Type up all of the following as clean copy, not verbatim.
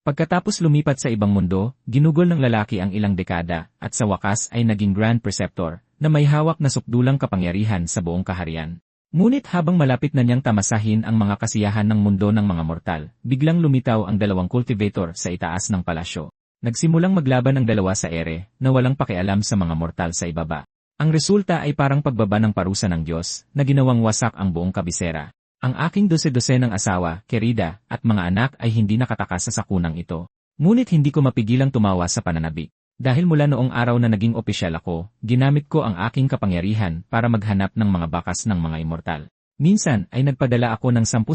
Pagkatapos lumipat sa ibang mundo, ginugol ng lalaki ang ilang dekada, at sa wakas ay naging Grand Preceptor, na may hawak na sukdulang kapangyarihan sa buong kaharian. Ngunit habang malapit na niyang tamasahin ang mga kasiyahan ng mundo ng mga mortal, biglang lumitaw ang dalawang cultivator sa itaas ng palasyo. Nagsimulang maglaban ang dalawa sa ere, na walang pakialam sa mga mortal sa ibaba. Ang resulta ay parang pagbaba ng parusa ng Diyos, na ginawang wasak ang buong kabisera. Ang aking dose-dosenang asawa, Querida, at mga anak ay hindi nakatakas sa sakunang ito. Ngunit hindi ko mapigilang tumawa sa pananabik. Dahil mula noong araw na naging opisyal ako, ginamit ko ang aking kapangyarihan para maghanap ng mga bakas ng mga immortal. Minsan ay nagpadala ako ng 10,000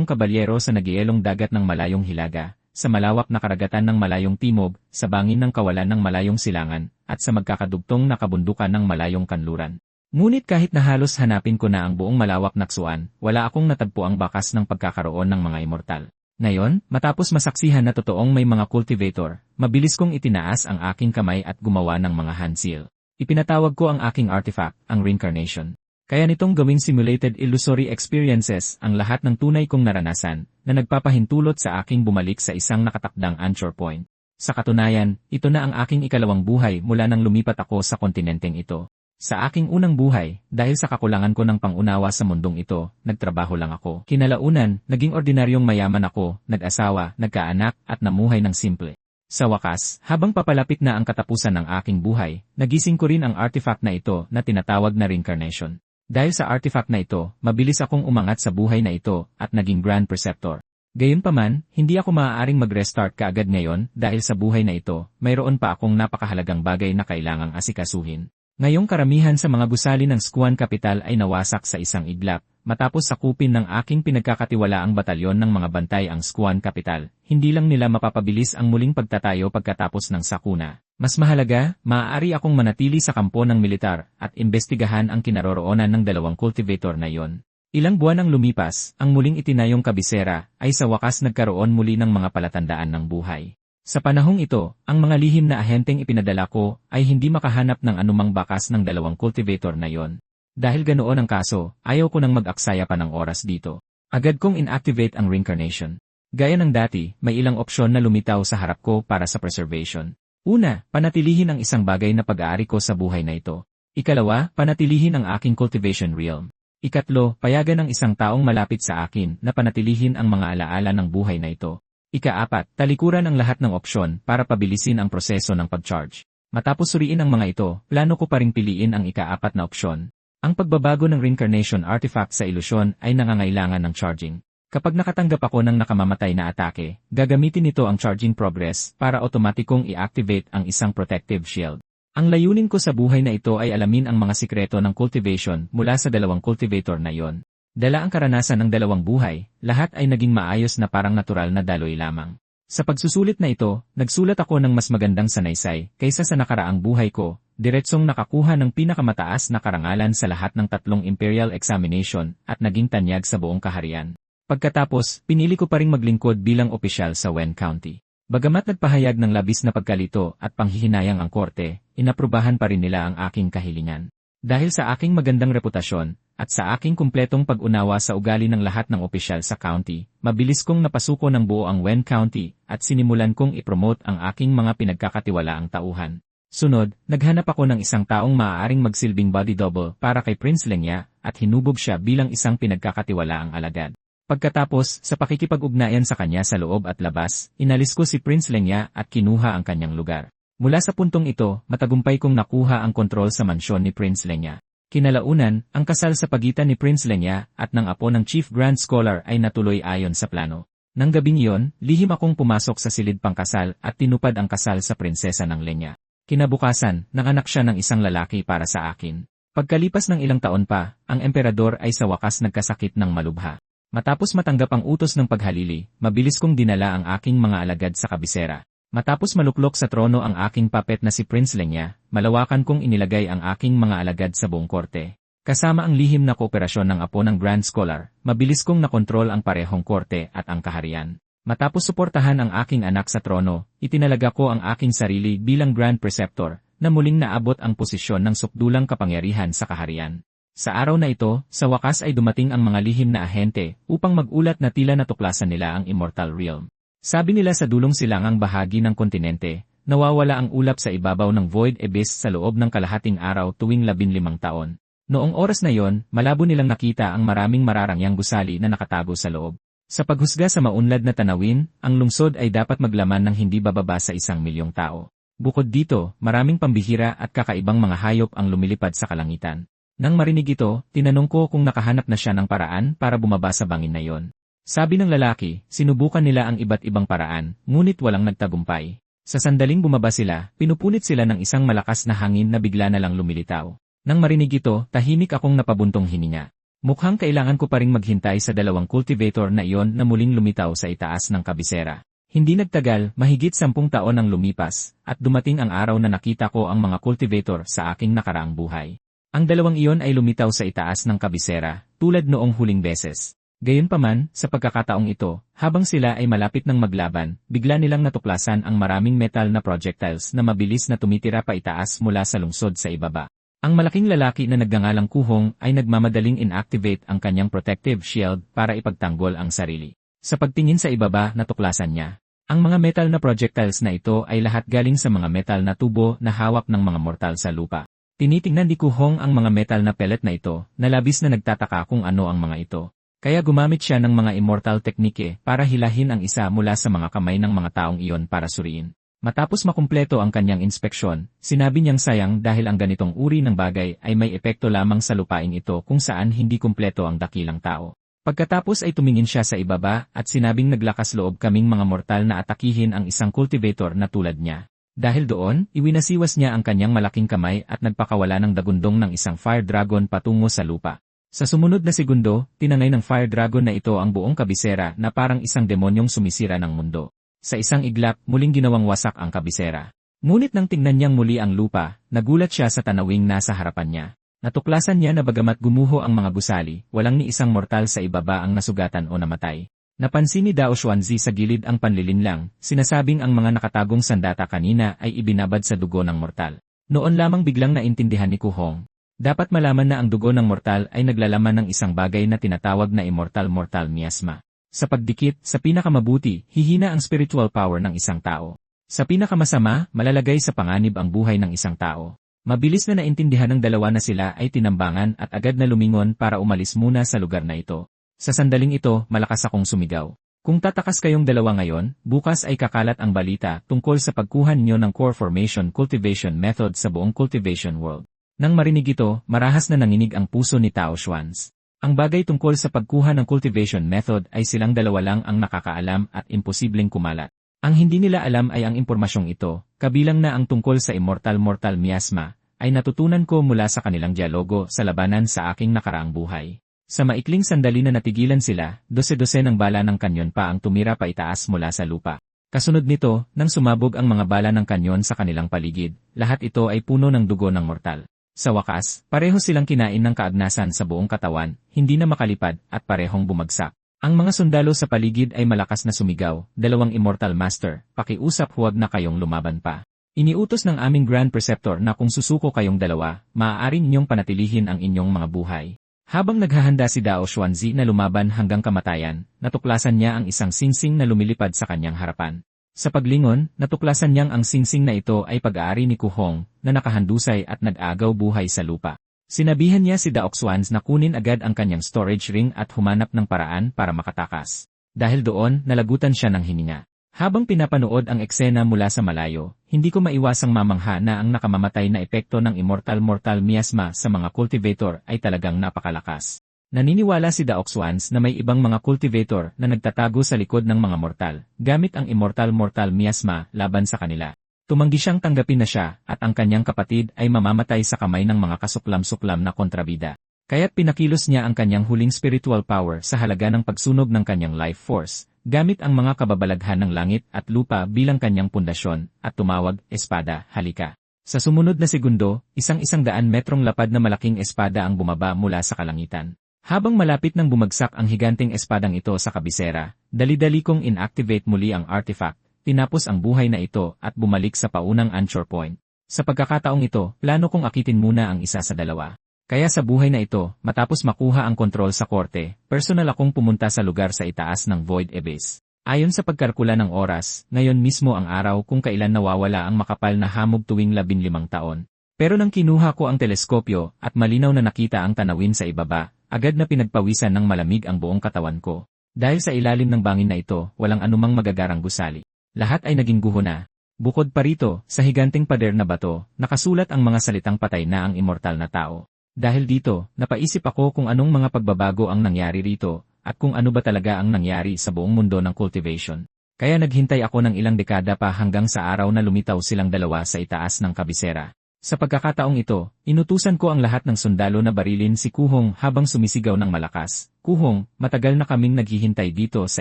kabalyero sa nagielong dagat ng malayong hilaga, sa malawak na karagatan ng malayong timog, sa bangin ng kawalan ng malayong silangan, at sa magkakadugtong na kabundukan ng malayong kanluran. Ngunit kahit na halos hanapin ko na ang buong malawak na ksuan, wala akong natagpuang bakas ng pagkakaroon ng mga immortal. Ngayon, matapos masaksihan na totoong may mga cultivator, mabilis kong itinaas ang aking kamay at gumawa ng mga hand seal. Ipinatawag ko ang aking artifact, ang reincarnation. Kaya nitong gawing simulated illusory experiences ang lahat ng tunay kong naranasan, na nagpapahintulot sa aking bumalik sa isang nakatakdang anchor point. Sa katunayan, ito na ang aking ikalawang buhay mula nang lumipat ako sa kontinenteng ito. Sa aking unang buhay, dahil sa kakulangan ko ng pangunawa sa mundong ito, nagtrabaho lang ako. Kinalaunan, naging ordinaryong mayaman ako, nag-asawa, nagkaanak, at namuhay ng simple. Sa wakas, habang papalapit na ang katapusan ng aking buhay, nagising ko rin ang artifact na ito na tinatawag na reincarnation. Dahil sa artifact na ito, mabilis akong umangat sa buhay na ito, at naging Grand Preceptor. Gayunpaman, hindi ako maaaring mag-restart kaagad ngayon dahil sa buhay na ito, mayroon pa akong napakahalagang bagay na kailangang asikasuhin. Ngayong karamihan sa mga gusali ng Skuan Capital ay nawasak sa isang iglap, matapos sakupin ng aking pinagkakatiwalaang batalyon ng mga bantay ang Skuan Capital, hindi lang nila mapapabilis ang muling pagtatayo pagkatapos ng sakuna. Mas mahalaga, maaari akong manatili sa kampo ng militar at imbestigahan ang kinaroroonan ng dalawang cultivator na iyon. Ilang buwan ang lumipas, ang muling itinayong kabisera ay sa wakas nagkaroon muli ng mga palatandaan ng buhay. Sa panahong ito, ang mga lihim na ahenteng ipinadala ko ay hindi makahanap ng anumang bakas ng dalawang cultivator na iyon. Dahil ganoon ang kaso, ayaw ko nang mag-aksaya pa ng oras dito. Agad kong inactivate ang reincarnation. Gaya ng dati, may ilang opsyon na lumitaw sa harap ko para sa preservation. Una, panatilihin ang isang bagay na pag-aari ko sa buhay na ito. Ikalawa, panatilihin ang aking cultivation realm. Ikatlo, payagan ng isang taong malapit sa akin na panatilihin ang mga alaala ng buhay na ito. Ika-apat, talikuran ang lahat ng opsyon para pabilisin ang proseso ng pag-charge. Matapos suriin ang mga ito, plano ko pa ring piliin ang ika-apat na opsyon. Ang pagbabago ng reincarnation artifact sa ilusyon ay nangangailangan ng charging. Kapag nakatanggap ako ng nakamamatay na atake, gagamitin nito ang charging progress para otomatikong i-activate ang isang protective shield. Ang layunin ko sa buhay na ito ay alamin ang mga sikreto ng cultivation mula sa dalawang cultivator na iyon. Dala ang karanasan ng dalawang buhay, lahat ay naging maayos na parang natural na daloy lamang. Sa pagsusulit na ito, nagsulat ako ng mas magandang sanaysay kaysa sa nakaraang buhay ko, diretsong nakakuha ng pinakamataas na karangalan sa lahat ng 3 Imperial Examination at naging tanyag sa buong kaharian. Pagkatapos, pinili ko pa ring maglingkod bilang opisyal sa Wen County. Bagamat nagpahayag ng labis na pagkalito at panghihinayang ang korte, inaprubahan pa rin nila ang aking kahilingan. Dahil sa aking magandang reputasyon, at sa aking kumpletong pag-unawa sa ugali ng lahat ng opisyal sa county, mabilis kong napasuko ng buo ang Wen County at sinimulan kong ipromote ang aking mga pinagkakatiwalaang tauhan. Sunod, naghanap ako ng isang taong maaaring magsilbing body double para kay Prince Lengya at hinubog siya bilang isang pinagkakatiwalaang alagad. Pagkatapos, sa pakikipag-ugnayan sa kanya sa loob at labas, inalis ko si Prince Lengya at kinuha ang kanyang lugar. Mula sa puntong ito, matagumpay kong nakuha ang kontrol sa mansyon ni Prince Lengya. Kinalaunan, ang kasal sa pagitan ni Prince Lengya at ng apo ng Chief Grand Scholar ay natuloy ayon sa plano. Nang gabing iyon, lihim akong pumasok sa silid pangkasal at tinupad ang kasal sa prinsesa ng Lengya. Kinabukasan, nanganak siya ng isang lalaki para sa akin. Pagkalipas ng ilang taon pa, ang emperador ay sa wakas nagkasakit ng malubha. Matapos matanggap ang utos ng paghalili, mabilis kong dinala ang aking mga alagad sa kabisera. Matapos maluklok sa trono ang aking puppet na si Prince Lengya, malawakan kong inilagay ang aking mga alagad sa buong korte. Kasama ang lihim na kooperasyon ng apo ng Grand Scholar, mabilis kong nakontrol ang parehong korte at ang kaharian. Matapos suportahan ang aking anak sa trono, itinalaga ko ang aking sarili bilang Grand Preceptor, na muling naabot ang posisyon ng sukdulang kapangyarihan sa kaharian. Sa araw na ito, sa wakas ay dumating ang mga lihim na ahente upang magulat na tila natuklasan nila ang Immortal Realm. Sabi nila sa dulong silangang bahagi ng kontinente, nawawala ang ulap sa ibabaw ng Void Abyss sa loob ng kalahating araw tuwing 15 taon. Noong oras na yon, malabo nilang nakita ang maraming mararangyang gusali na nakatago sa loob. Sa paghusga sa maunlad na tanawin, ang lungsod ay dapat maglaman ng hindi bababa sa 1,000,000 tao. Bukod dito, maraming pambihira at kakaibang mga hayop ang lumilipad sa kalangitan. Nang marinig ito, tinanong ko kung nakahanap na siya ng paraan para bumaba sa bangin na yon. Sabi ng lalaki, sinubukan nila ang iba't ibang paraan, ngunit walang nagtagumpay. Sa sandaling bumaba sila, pinupunit sila ng isang malakas na hangin na bigla na lang lumilitaw. Nang marinig ito, tahimik akong napabuntong hininga. Mukhang kailangan ko pa ring maghintay sa 2 cultivator na iyon na muling lumitaw sa itaas ng kabisera. Hindi nagtagal, mahigit 10 taon ang lumipas, at dumating ang araw na nakita ko ang mga cultivator sa aking nakaraang buhay. Ang 2 iyon ay lumitaw sa itaas ng kabisera, tulad noong huling beses. Gayunpaman, sa pagkakataong ito, habang sila ay malapit ng maglaban, bigla nilang natuklasan ang maraming metal na projectiles na mabilis na tumitira pa itaas mula sa lungsod sa ibaba. Ang malaking lalaki na nagngangalang Kuhong ay nagmamadaling inactivate ang kanyang protective shield para ipagtanggol ang sarili. Sa pagtingin sa ibaba, natuklasan niya. Ang mga metal na projectiles na ito ay lahat galing sa mga metal na tubo na hawak ng mga mortal sa lupa. Tinitingnan ni Kuhong ang mga metal na pellet na ito, na labis na nagtataka kung ano ang mga ito. Kaya gumamit siya ng mga immortal teknike para hilahin ang isa mula sa mga kamay ng mga taong iyon para suriin. Matapos makumpleto ang kanyang inspeksyon, sinabi niyang sayang dahil ang ganitong uri ng bagay ay may epekto lamang sa lupain ito kung saan hindi kumpleto ang dakilang tao. Pagkatapos ay tumingin siya sa ibaba at sinabing naglakas loob kaming mga mortal na atakihin ang isang cultivator na tulad niya. Dahil doon, iwinasiwas niya ang kanyang malaking kamay at nagpakawala ng dagundong ng isang fire dragon patungo sa lupa. Sa sumunod na segundo, tinangay ng fire dragon na ito ang buong kabisera na parang isang demonyong sumisira ng mundo. Sa isang iglap, muling ginawang wasak ang kabisera. Ngunit nang tingnan niyang muli ang lupa, nagulat siya sa tanawing nasa harapan niya. Natuklasan niya na bagamat gumuho ang mga gusali, walang ni isang mortal sa ibaba ang nasugatan o namatay. Napansin ni Dao Xuanzi sa gilid ang panlilinlang, sinasabing ang mga nakatagong sandata kanina ay ibinabad sa dugo ng mortal. Noon lamang biglang naintindihan ni Kuhong. Dapat malaman na ang dugo ng mortal ay naglalaman ng isang bagay na tinatawag na immortal mortal miasma. Sa pagdikit, sa pinakamabuti, hihina ang spiritual power ng isang tao. Sa pinakamasama, malalagay sa panganib ang buhay ng isang tao. Mabilis na naintindihan ng dalawa na sila ay tinambangan at agad na lumingon para umalis muna sa lugar na ito. Sa sandaling ito, malakas akong sumigaw. Kung tatakas kayong dalawa ngayon, bukas ay kakalat ang balita tungkol sa pagkuha ninyo ng core formation cultivation method sa buong cultivation world. Nang marinig ito, marahas na nanginig ang puso ni Tao Xuanz. Ang bagay tungkol sa pagkuha ng cultivation method ay silang dalawa lang ang nakakaalam at imposibleng kumalat. Ang hindi nila alam ay ang impormasyong ito, kabilang na ang tungkol sa immortal mortal miasma, ay natutunan ko mula sa kanilang dialogo sa labanan sa aking nakaraang buhay. Sa maikling sandali na natigilan sila, dose-dose ng bala ng kanyon pa ang tumira pa itaas mula sa lupa. Kasunod nito, nang sumabog ang mga bala ng kanyon sa kanilang paligid, lahat ito ay puno ng dugo ng mortal. Sa wakas, pareho silang kinain ng kaagnasan sa buong katawan, hindi na makalipad, at parehong bumagsak. Ang mga sundalo sa paligid ay malakas na sumigaw, "Dalawang Immortal Master, pakiusap huwag na kayong lumaban pa. Iniutos ng aming Grand Preceptor na kung susuko kayong dalawa, maaari ninyong panatilihin ang inyong mga buhay." Habang naghahanda si Dao Xuanzi na lumaban hanggang kamatayan, natuklasan niya ang isang singsing na lumilipad sa kanyang harapan. Sa paglingon, natuklasan niyang ang singsing na ito ay pag-aari ni Kuhong, na nakahandusay at nag-agaw buhay sa lupa. Sinabihan niya si Dao Xuanz na kunin agad ang kanyang storage ring at humanap ng paraan para makatakas. Dahil doon, nalagutan siya ng hininga. Habang pinapanood ang eksena mula sa malayo, hindi ko maiwasang mamangha na ang nakamamatay na epekto ng immortal mortal miasma sa mga cultivator ay talagang napakalakas. Naniniwala si Dao Xuanz na may ibang mga cultivator na nagtatago sa likod ng mga mortal, gamit ang immortal mortal miasma laban sa kanila. Tumanggi siyang tanggapin na siya at ang kanyang kapatid ay mamamatay sa kamay ng mga kasuklam-suklam na kontrabida. Kaya't pinakilos niya ang kanyang huling spiritual power sa halaga ng pagsunog ng kanyang life force, gamit ang mga kababalaghan ng langit at lupa bilang kanyang pundasyon, at tumawag, "Espada, halika." Sa sumunod na segundo, 100 metrong lapad na malaking espada ang bumaba mula sa kalangitan. Habang malapit nang bumagsak ang higanting espadang ito sa kabisera, dali-dali kong inactivate muli ang artifact, tinapos ang buhay na ito at bumalik sa paunang anchor point. Sa pagkakataong ito, plano kong akitin muna ang isa sa dalawa. Kaya sa buhay na ito, matapos makuha ang kontrol sa korte, personal akong pumunta sa lugar sa itaas ng Void Abyss. Ayon sa pagkalkula ng oras, ngayon mismo ang araw kung kailan nawawala ang makapal na hamog tuwing 15 taon. Pero nang kinuha ko ang teleskopyo at malinaw na nakita ang tanawin sa ibaba, agad na pinagpawisan ng malamig ang buong katawan ko. Dahil sa ilalim ng bangin na ito, walang anumang magagarang gusali. Lahat ay naging guho na. Bukod pa rito, sa higanting pader na bato, nakasulat ang mga salitang patay na ang immortal na tao. Dahil dito, napaisip ako kung anong mga pagbabago ang nangyari rito, at kung ano ba talaga ang nangyari sa buong mundo ng cultivation. Kaya naghintay ako ng ilang dekada pa hanggang sa araw na lumitaw silang dalawa sa itaas ng kabisera. Sa pagkakataong ito, inutusan ko ang lahat ng sundalo na barilin si Kuhong habang sumisigaw ng malakas. Kuhong, matagal na kaming naghihintay dito sa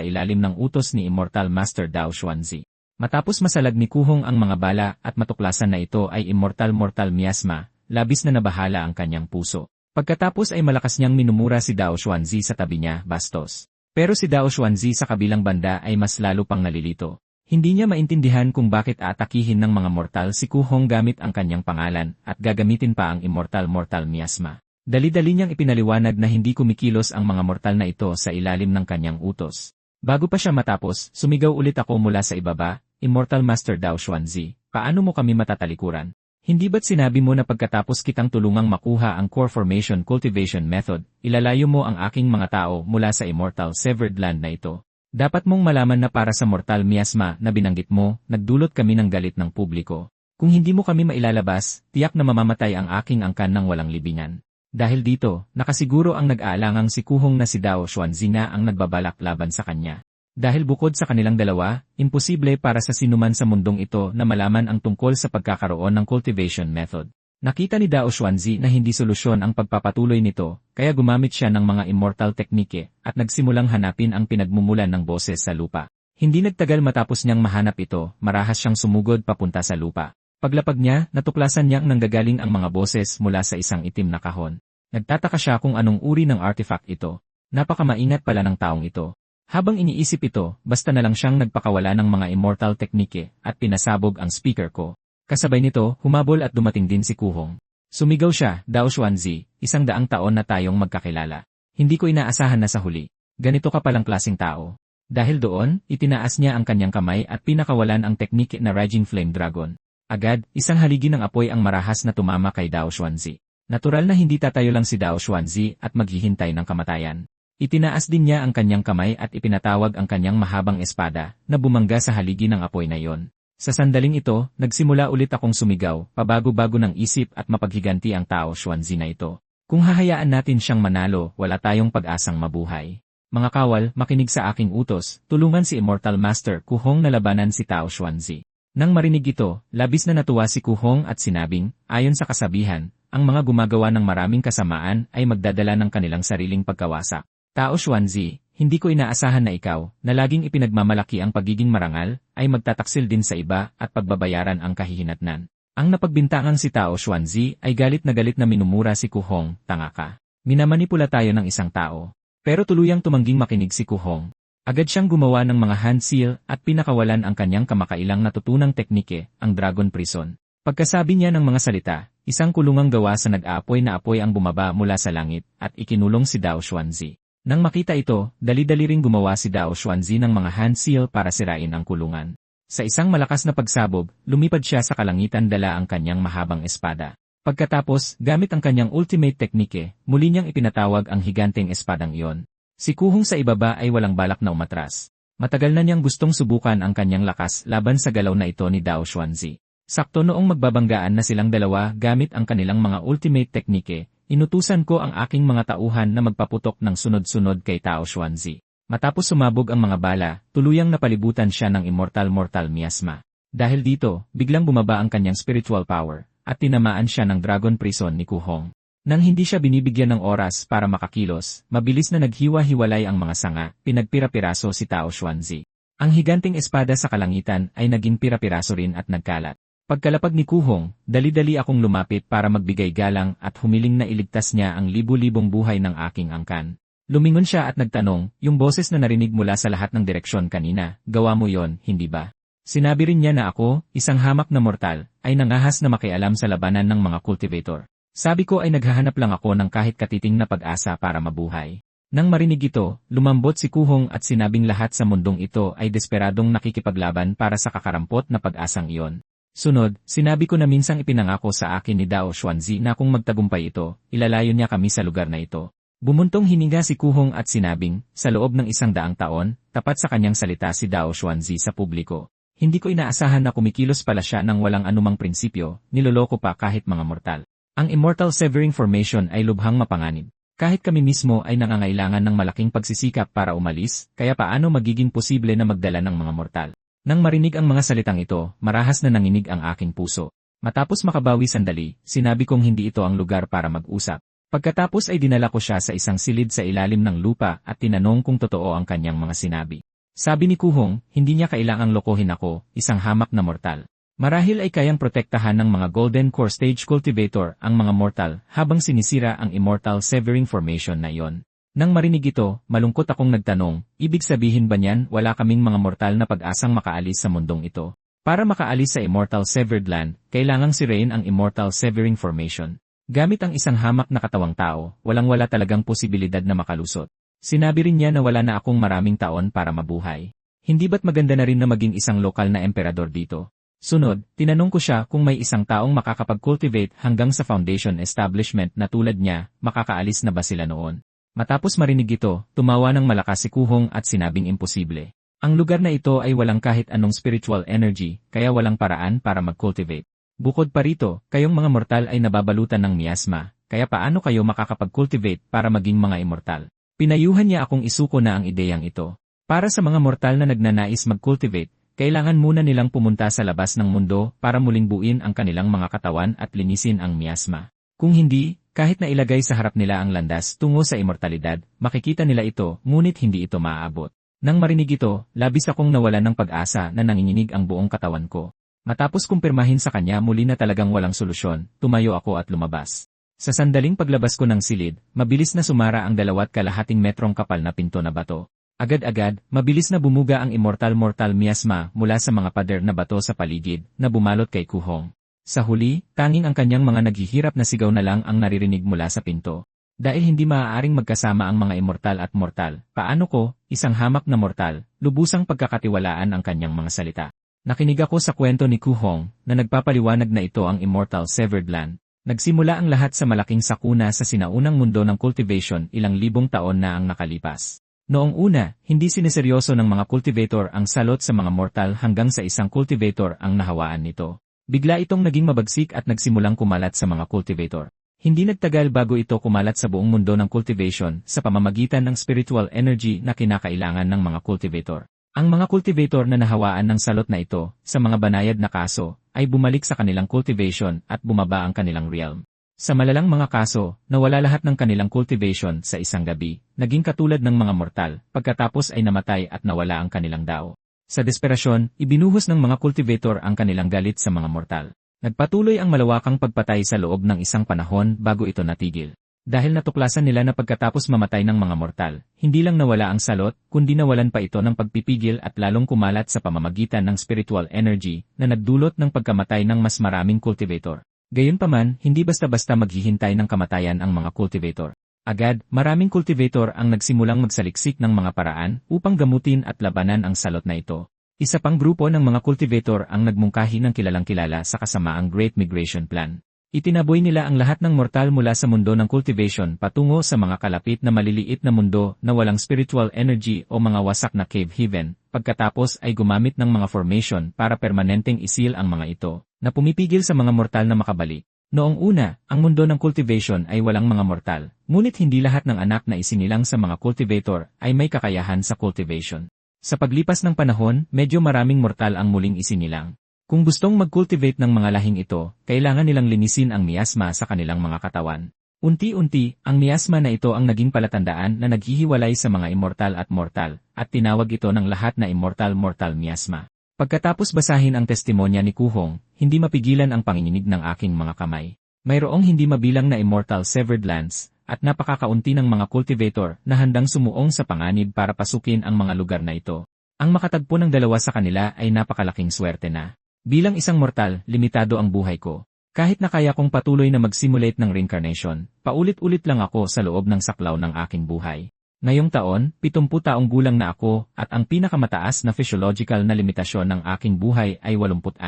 ilalim ng utos ni Immortal Master Dao Xuanzi. Matapos masalag ni Kuhong ang mga bala at matuklasan na ito ay Immortal Mortal Miasma, labis na nabahala ang kanyang puso. Pagkatapos ay malakas niyang minumura si Dao Xuanzi sa tabi niya, bastos. Pero si Dao Xuanzi sa kabilang banda ay mas lalo pang nalilito. Hindi niya maintindihan kung bakit aatakihin ng mga mortal si Kuhong gamit ang kanyang pangalan at gagamitin pa ang Immortal Mortal Miasma. Dali-dali niyang ipinaliwanag na hindi kumikilos ang mga mortal na ito sa ilalim ng kanyang utos. Bago pa siya matapos, sumigaw ulit ako mula sa ibaba, Immortal Master Dao Xuanzi, paano mo kami matatalikuran? Hindi ba't sinabi mo na pagkatapos kitang tulungang makuha ang Core Formation Cultivation Method, ilalayo mo ang aking mga tao mula sa Immortal Severed Land na ito? Dapat mong malaman na para sa Mortal Miasma na binanggit mo, nagdulot kami ng galit ng publiko. Kung hindi mo kami mailalabas, tiyak na mamamatay ang aking angkan ng walang libingan. Dahil dito, nakasiguro ang nag-aalangang si Kuhong na si Dao Xuanzi na ang nagbabalak laban sa kanya. Dahil bukod sa kanilang dalawa, imposible para sa sinuman sa mundong ito na malaman ang tungkol sa pagkakaroon ng cultivation method. Nakita ni Dao Xuanzi na hindi solusyon ang pagpapatuloy nito, kaya gumamit siya ng mga immortal teknike at nagsimulang hanapin ang pinagmumulan ng boses sa lupa. Hindi nagtagal matapos niyang mahanap ito, marahas siyang sumugod papunta sa lupa. Paglapag niya, natuklasan niyang nanggagaling ang mga boses mula sa isang itim na kahon. Nagtataka siya kung anong uri ng artifact ito. Napakamaingat pala ng taong ito. Habang iniisip ito, basta na lang siyang nagpakawala ng mga immortal teknike at pinasabog ang speaker ko. Kasabay nito, humabol at dumating din si Kuhong. Sumigaw siya, Dao Xuanzi, 100 taon na tayong magkakilala. Hindi ko inaasahan na sa huli. Ganito ka palang klaseng tao. Dahil doon, itinaas niya ang kanyang kamay at pinakawalan ang teknike na Raging Flame Dragon. Agad, isang haligi ng apoy ang marahas na tumama kay Dao Xuanzi. Natural na hindi tatayo lang si Dao Xuanzi at maghihintay ng kamatayan. Itinaas din niya ang kanyang kamay at ipinatawag ang kanyang mahabang espada na bumangga sa haligi ng apoy na iyon. Sa sandaling ito, nagsimula ulit akong sumigaw, pabago-bago ng isip at mapaghiganti ang Dao Xuanzi na ito. Kung hahayaan natin siyang manalo, wala tayong pag-asang mabuhay. Mga kawal, makinig sa aking utos, tulungan si Immortal Master Kuhong na labanan si Dao Xuanzi. Nang marinig ito, labis na natuwa si Kuhong at sinabing, ayon sa kasabihan, ang mga gumagawa ng maraming kasamaan ay magdadala ng kanilang sariling pagkawasak. Dao Xuanzi, hindi ko inaasahan na ikaw, na laging ipinagmamalaki ang pagiging marangal, ay magtataksil din sa iba at pagbabayaran ang kahihinatnan. Ang napagbintangang si Dao Xuanzi ay galit na minumura si Kuhong, tanga ka. Minamanipula tayo ng isang tao. Pero tuluyang tumangging makinig si Kuhong. Agad siyang gumawa ng mga hand seal at pinakawalan ang kanyang kamakailang natutunang teknike, ang Dragon Prison. Pagkasabi niya ng mga salita, isang kulungang gawa sa nag-aapoy na apoy ang bumaba mula sa langit at ikinulong si Dao Xuanzi. Nang makita ito, dali-dali ring gumawa si Dao Xuanzi ng mga hand seal para sirain ang kulungan. Sa isang malakas na pagsabog, lumipad siya sa kalangitan dala ang kanyang mahabang espada. Pagkatapos, gamit ang kanyang ultimate teknike, muli niyang ipinatawag ang higanteng espadang iyon. Si Kuhong sa ibaba ay walang balak na umatras. Matagal na niyang gustong subukan ang kanyang lakas laban sa galaw na ito ni Dao Xuanzi. Sakto noong magbabanggaan na silang dalawa gamit ang kanilang mga ultimate teknike, inutusan ko ang aking mga tauhan na magpaputok ng sunod-sunod kay Dao Xuanzi. Matapos sumabog ang mga bala, tuluyang napalibutan siya ng Immortal Mortal Miasma. Dahil dito, biglang bumaba ang kanyang spiritual power, at tinamaan siya ng Dragon Prison ni Kuhong. Nang hindi siya binibigyan ng oras para makakilos, mabilis na naghiwa-hiwalay ang mga sanga, pinagpira-piraso si Dao Xuanzi. Ang higanting espada sa kalangitan ay naging pira-piraso rin at nagkalat. Pagkalapag ni Kuhong, dali-dali akong lumapit para magbigay galang at humiling na iligtas niya ang libu-libong buhay ng aking angkan. Lumingon siya at nagtanong, yung boses na narinig mula sa lahat ng direksyon kanina, gawa mo yon, hindi ba? Sinabi rin niya na ako, isang hamak na mortal, ay nangahas na makialam sa labanan ng mga cultivator. Sabi ko ay naghahanap lang ako ng kahit katiting na pag-asa para mabuhay. Nang marinig ito, lumambot si Kuhong at sinabing lahat sa mundong ito ay desperadong nakikipaglaban para sa kakarampot na pag-asang iyon. Sunod, sinabi ko na minsang ipinangako sa akin ni Dao Xuanzi na kung magtagumpay ito, ilalayo niya kami sa lugar na ito. Bumuntong hininga si Kuhong at sinabing, sa loob ng 100 taon, tapat sa kanyang salita si Dao Xuanzi sa publiko. Hindi ko inaasahan na kumikilos pala siya ng walang anumang prinsipyo, niloloko pa kahit mga mortal. Ang Immortal Severing Formation ay lubhang mapanganib. Kahit kami mismo ay nangangailangan ng malaking pagsisikap para umalis, kaya paano magiging posible na magdala ng mga mortal? Nang marinig ang mga salitang ito, marahas na nanginig ang aking puso. Matapos makabawi sandali, sinabi kong hindi ito ang lugar para mag-usap. Pagkatapos ay dinala ko siya sa isang silid sa ilalim ng lupa at tinanong kung totoo ang kanyang mga sinabi. Sabi ni Kuhong, hindi niya kailangang lokohin ako, isang hamak na mortal. Marahil ay kayang protektahan ng mga Golden Core Stage Cultivator ang mga mortal habang sinisira ang Immortal Severing Formation na iyon. Nang marinig ito, malungkot akong nagtanong, ibig sabihin ba niyan wala kaming mga mortal na pag-asang makaalis sa mundong ito? Para makaalis sa Immortal Severed Land, kailangang sirain ang Immortal Severing Formation. Gamit ang isang hamak na katawang tao, walang-wala talagang posibilidad na makalusot. Sinabi rin niya na wala na akong maraming taon para mabuhay. Hindi ba't maganda na rin na maging isang lokal na emperador dito? Sunod, tinanong ko siya kung may isang taong makakapag-cultivate hanggang sa foundation establishment na tulad niya, makakaalis na ba sila noon? Matapos marinig ito, tumawa ng malakas si Kuhong at sinabing imposible. Ang lugar na ito ay walang kahit anong spiritual energy, kaya walang paraan para mag-cultivate. Bukod pa rito, kayong mga mortal ay nababalutan ng miasma, kaya paano kayo makakapag-cultivate para maging mga immortal? Pinayuhan niya akong isuko na ang ideyang ito. Para sa mga mortal na nagnanais mag-cultivate, kailangan muna nilang pumunta sa labas ng mundo para muling buuin ang kanilang mga katawan at linisin ang miasma. Kung hindi, kahit na ilagay sa harap nila ang landas tungo sa immortalidad, makikita nila ito, ngunit hindi ito maaabot. Nang marinig ito, labis akong nawalan ng pag-asa na nanginginig ang buong katawan ko. Matapos kumpirmahin sa kanya muli na talagang walang solusyon, tumayo ako at lumabas. Sa sandaling paglabas ko ng silid, mabilis na sumara ang 2.5 metrong kapal na pinto na bato. Agad-agad, mabilis na bumuga ang immortal mortal miasma mula sa mga pader na bato sa paligid na bumalot kay Kuhong. Sa huli, tanging ang kanyang mga naghihirap na sigaw na lang ang naririnig mula sa pinto. Dahil hindi maaaring magkasama ang mga immortal at mortal, paano ko, isang hamak na mortal, lubusang pagkakatiwalaan ang kanyang mga salita. Nakinig ako sa kwento ni Kuhong na nagpapaliwanag na ito ang Immortal Severed Land. Nagsimula ang lahat sa malaking sakuna sa sinaunang mundo ng cultivation ilang libong taon na ang nakalipas. Noong una, hindi sineseryoso ng mga cultivator ang salot sa mga mortal hanggang sa isang cultivator ang nahawaan nito. Bigla itong naging mabagsik at nagsimulang kumalat sa mga cultivator. Hindi nagtagal bago ito kumalat sa buong mundo ng cultivation sa pamamagitan ng spiritual energy na kinakailangan ng mga cultivator. Ang mga cultivator na nahawaan ng salot na ito, sa mga banayad na kaso, ay bumalik sa kanilang cultivation at bumaba ang kanilang realm. Sa malalang mga kaso, nawala lahat ng kanilang cultivation sa isang gabi, naging katulad ng mga mortal, pagkatapos ay namatay at nawala ang kanilang dao. Sa desperasyon, ibinuhos ng mga cultivator ang kanilang galit sa mga mortal. Nagpatuloy ang malawakang pagpatay sa loob ng isang panahon bago ito natigil. Dahil natuklasan nila na pagkatapos mamatay ng mga mortal, hindi lang nawala ang salot, kundi nawalan pa ito ng pagpipigil at lalong kumalat sa pamamagitan ng spiritual energy na nagdulot ng pagkamatay ng mas maraming cultivator. Gayunpaman, hindi basta-basta maghihintay ng kamatayan ang mga cultivator. Agad, maraming cultivator ang nagsimulang magsaliksik ng mga paraan upang gamutin at labanan ang salot na ito. Isa pang grupo ng mga cultivator ang nagmungkahi ng kilalang-kilala sa kasamaang Great Migration Plan. Itinaboy nila ang lahat ng mortal mula sa mundo ng cultivation patungo sa mga kalapit na maliliit na mundo na walang spiritual energy o mga wasak na cave heaven, pagkatapos ay gumamit ng mga formation para permanenteng isil ang mga ito, na pumipigil sa mga mortal na makabalik. Noong una, ang mundo ng cultivation ay walang mga mortal, ngunit hindi lahat ng anak na isinilang sa mga cultivator ay may kakayahan sa cultivation. Sa paglipas ng panahon, medyo maraming mortal ang muling isinilang. Kung gustong mag-cultivate ng mga lahing ito, kailangan nilang linisin ang miasma sa kanilang mga katawan. Unti-unti, ang miasma na ito ang naging palatandaan na naghihiwalay sa mga immortal at mortal, at tinawag ito ng lahat na immortal-mortal miasma. Pagkatapos basahin ang testimonya ni Kuhong, hindi mapigilan ang panginginig ng aking mga kamay. Mayroong hindi mabilang na immortal severed lands, at napakakaunti ng mga cultivator na handang sumuong sa panganib para pasukin ang mga lugar na ito. Ang makatagpo ng dalawa sa kanila ay napakalaking swerte na. Bilang isang mortal, limitado ang buhay ko. Kahit na kaya kong patuloy na mag-simulate ng reincarnation, paulit-ulit lang ako sa loob ng saklaw ng aking buhay. Ngayong taon, 70 taong gulang na ako at ang pinakamataas na physiological na limitasyon ng aking buhay ay 86.